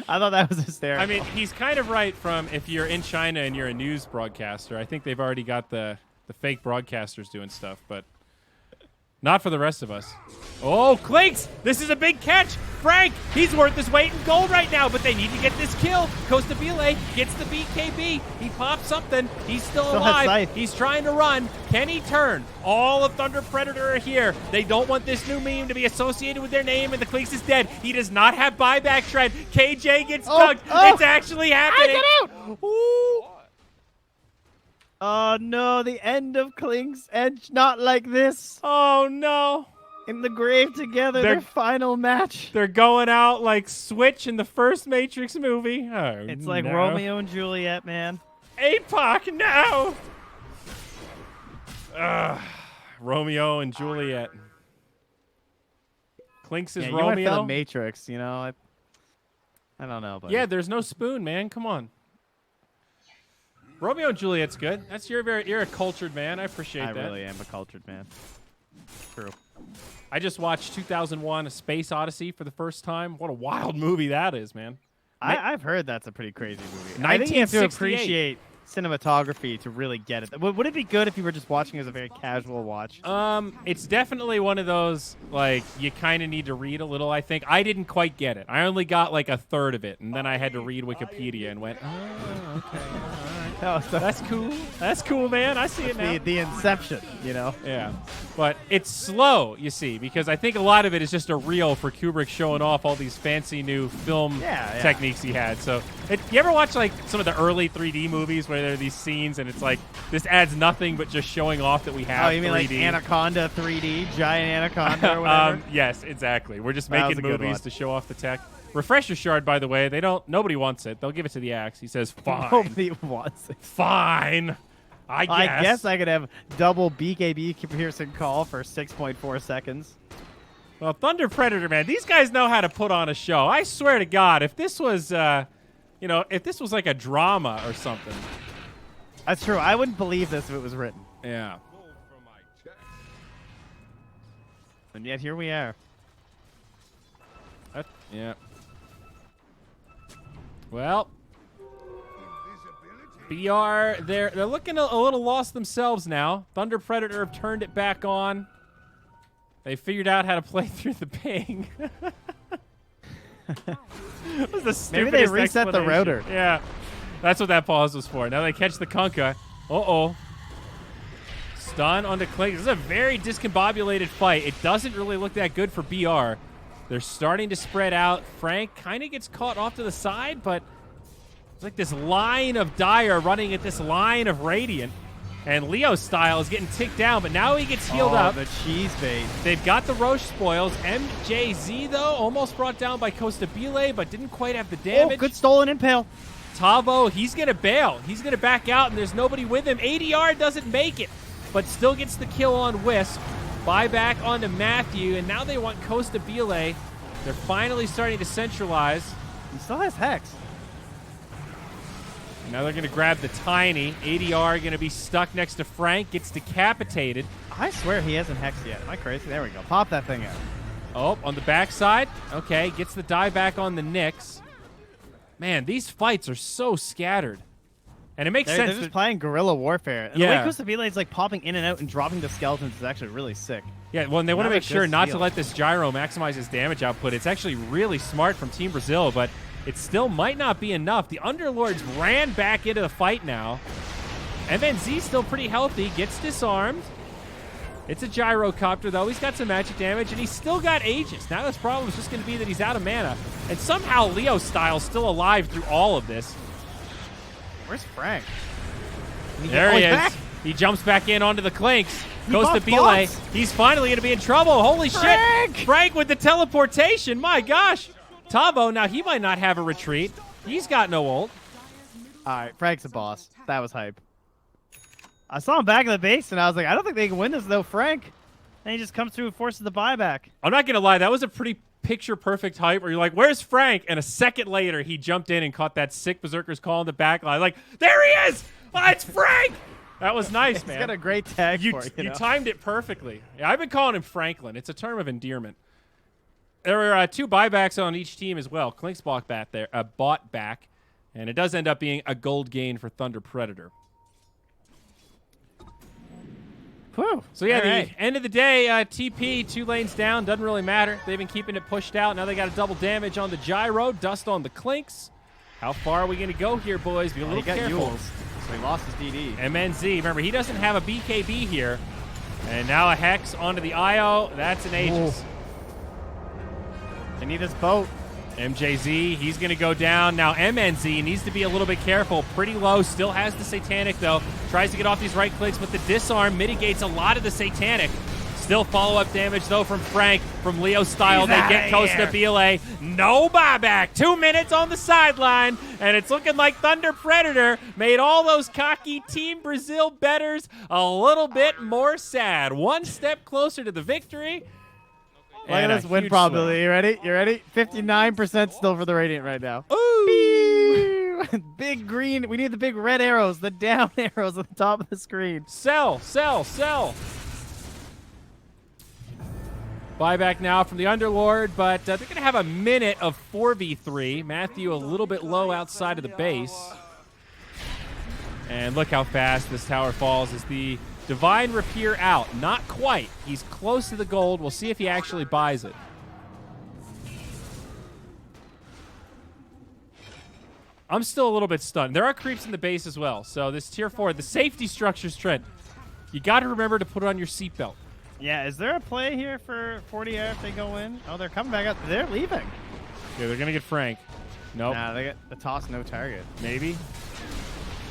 I thought that was hysterical. I mean, he's kind of right from if you're in China and you're a news broadcaster. I think they've already got the fake broadcasters doing stuff, but not for the rest of us. Oh, Clinks! This is a big catch! Frank, he's worth his weight in gold right now, but they need to get this kill. Costa Bile gets the BKB. He pops something. He's still alive. He's trying to run. Can he turn? All of Thunder Predator are here. They don't want this new meme to be associated with their name, and the Clinks is dead. He does not have buyback trend. KJ gets stuck. It's actually happening. Get out! Ooh. Oh, no, the end of Clink's Edge, not like this. Oh, no. In the grave together, their final match. They're going out like Switch in the first Matrix movie. Oh, it's like Romeo and Juliet, man. APOC, no! Romeo and Juliet. Clinks is Romeo. You went for the Matrix, you know. I don't know, but yeah, there's no spoon, man. Come on. Romeo and Juliet's good. That's you're a cultured man. I appreciate that. I really am a cultured man. True. I just watched 2001: A Space Odyssey for the first time. What a wild movie that is, man. I've heard that's a pretty crazy movie. I think you have to appreciate cinematography to really get it. Would it be good if you were just watching as a very casual watch? It's definitely one of those, like, you kind of need to read a little, I think. I didn't quite get it. I only got like a third of it, and then I had to read Wikipedia and went, oh, okay, all right. That's cool. That's cool, man. I see it now. The Inception, you know? Yeah. But it's slow, you see, because I think a lot of it is just a reel for Kubrick showing off all these fancy new film techniques he had. So, you ever watch, like, some of the early 3D movies where there are these scenes and it's like, this adds nothing but just showing off that we have 3D. Oh, you mean 3D. like Anaconda 3D, Giant Anaconda or whatever? Yes, exactly. We're just making movies to show off the tech. Refresher shard, by the way, nobody wants it. They'll give it to the Axe. He says, fine. Nobody wants it. Fine. I guess I could have double BKB piercing call for 6.4 seconds. Well, Thunder Predator, man, these guys know how to put on a show. I swear to God, if this was, if this was like a drama or something. That's true. I wouldn't believe this if it was written. Yeah. And yet here we are. Yeah. Well, BR, they're looking a little lost themselves now. Thunder Predator have turned it back on. They figured out how to play through the ping. That was the stupidest Maybe they reset the router. Yeah, that's what that pause was for. Now they catch the Kunkka. Uh-oh. Stun onto Clink. This is a very discombobulated fight. It doesn't really look that good for BR. They're starting to spread out. Frank kind of gets caught off to the side, but it's like this line of Dire running at this line of Radiant. And Leo Style is getting ticked down, but now he gets healed up. The cheese bait. They've got the Roche spoils. MJZ, though, almost brought down by Costabile, but didn't quite have the damage. Oh, good stolen impale. Tavo, he's going to bail. He's going to back out, and there's nobody with him. ADR doesn't make it, but still gets the kill on Wisp. Buyback onto Matthew, and now they want Costabile. They're finally starting to centralize. He still has Hex. Now they're going to grab the Tiny. ADR going to be stuck next to Frank. Gets decapitated. I swear he hasn't hexed yet. Am I crazy? There we go. Pop that thing out. Oh, on the backside. Okay, gets the die back on the Nyx. Man, these fights are so scattered. And it makes sense. They're just playing guerrilla warfare. And yeah. the way Costabile is like popping in and out and dropping the skeletons is actually really sick. Yeah, well, and they want to make sure not to let this Gyro maximize his damage output. It's actually really smart from Team Brazil, but it still might not be enough. The Underlords ran back into the fight now. MNZ still pretty healthy. Gets disarmed. It's a Gyrocopter, though. He's got some magic damage, and he's still got Aegis. Now his problem is just going to be that he's out of mana. And somehow Leo Style's still alive through all of this. Where's Frank? There he is. Back. He jumps back in onto the Clinks. Goes to Bile. He's finally going to be in trouble. Holy shit. Frank with the teleportation. My gosh. Tavo, now he might not have a retreat. He's got no ult. All right, Frank's a boss. That was hype. I saw him back in the base, and I was like, I don't think they can win this, though, Frank. And he just comes through and forces the buyback. I'm not going to lie. That was a pretty picture-perfect hype where you're like, where's Frank? And a second later, he jumped in and caught that sick Berserker's call in the back line. Like, there he is! Oh, it's Frank! That was nice, man. He's got a great tag for it, you timed it perfectly. Yeah, I've been calling him Franklin. It's a term of endearment. There were 2 buybacks on each team as well. Clinks bought back, and it does end up being a gold gain for Thunder Predator. Whew. So yeah, end of the day, TP 2 lanes down, doesn't really matter. They've been keeping it pushed out. Now they got a double damage on the Gyro, dust on the Clinks. How far are we going to go here, boys? Be a little careful. Yules, so he lost his DD. MNZ, remember, he doesn't have a BKB here. And now a Hex onto the IO. That's an Aegis. Ooh. They need his boat. MJZ, he's going to go down. Now MNZ needs to be a little bit careful. Pretty low. Still has the Satanic, though. Tries to get off these right clicks, but the disarm mitigates a lot of the Satanic. Still follow-up damage, though, from Frank, from Leo Style. They get Costabile. No buyback. 2 minutes on the sideline, and it's looking like Thunder Predator made all those cocky Team Brazil bettors a little bit more sad. 1 step closer to the victory. Look at this win probability. You ready? You ready? 59% still for the Radiant right now. Ooh! Big green. We need the big red arrows, the down arrows at the top of the screen. Sell, sell, sell. Buyback now from the Underlord, but they're going to have a minute of 4v3. Matthew a little bit low outside of the base. And look how fast this tower falls as the Divine Rapier out. Not quite. He's close to the gold. We'll see if he actually buys it. I'm still a little bit stunned. There are creeps in the base as well. So this tier 4, the safety structures, Trent. You got to remember to put on your seatbelt. Yeah, is there a play here for 40 if they go in? Oh, they're coming back up. They're leaving. Yeah, they're going to get Frank. Nope. Nah, they get the toss, no target. Maybe.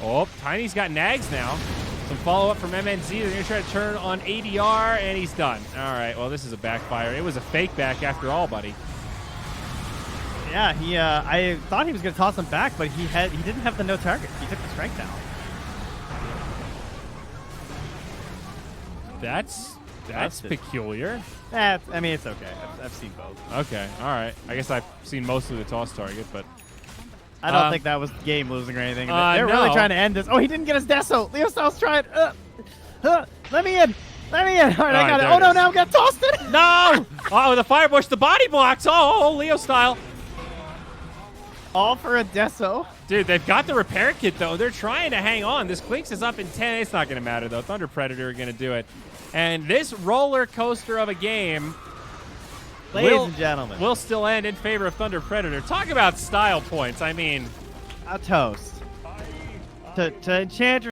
Oh, Tiny's got nags now. Some follow-up from MNZ. They're going to try to turn on ADR, and he's done. All right, well, this is a backfire. It was a fake back after all, buddy. Yeah, he. I thought he was gonna toss him back, but he didn't have the no target. He took the strike down. That's peculiar. I mean, it's okay. I've seen both. Okay, all right. I guess I've seen mostly the toss target, but I don't think that was game losing or anything. They're no. really trying to end this. Oh, he didn't get his Deso. Leo Styles tried. Let me in. Let me in. All right, I got it. Oh, no, now I'm getting tossed in. No! Oh, the fire bush, the body blocks. Oh, Leo style. All for a Deso. Dude, they've got the repair kit, though. They're trying to hang on. This Clinks is up in 10. It's not going to matter, though. Thunder Predator are going to do it. And this roller coaster of a game, ladies and gentlemen, will still end in favor of Thunder Predator. Talk about style points. I mean, a toast to Enchantress.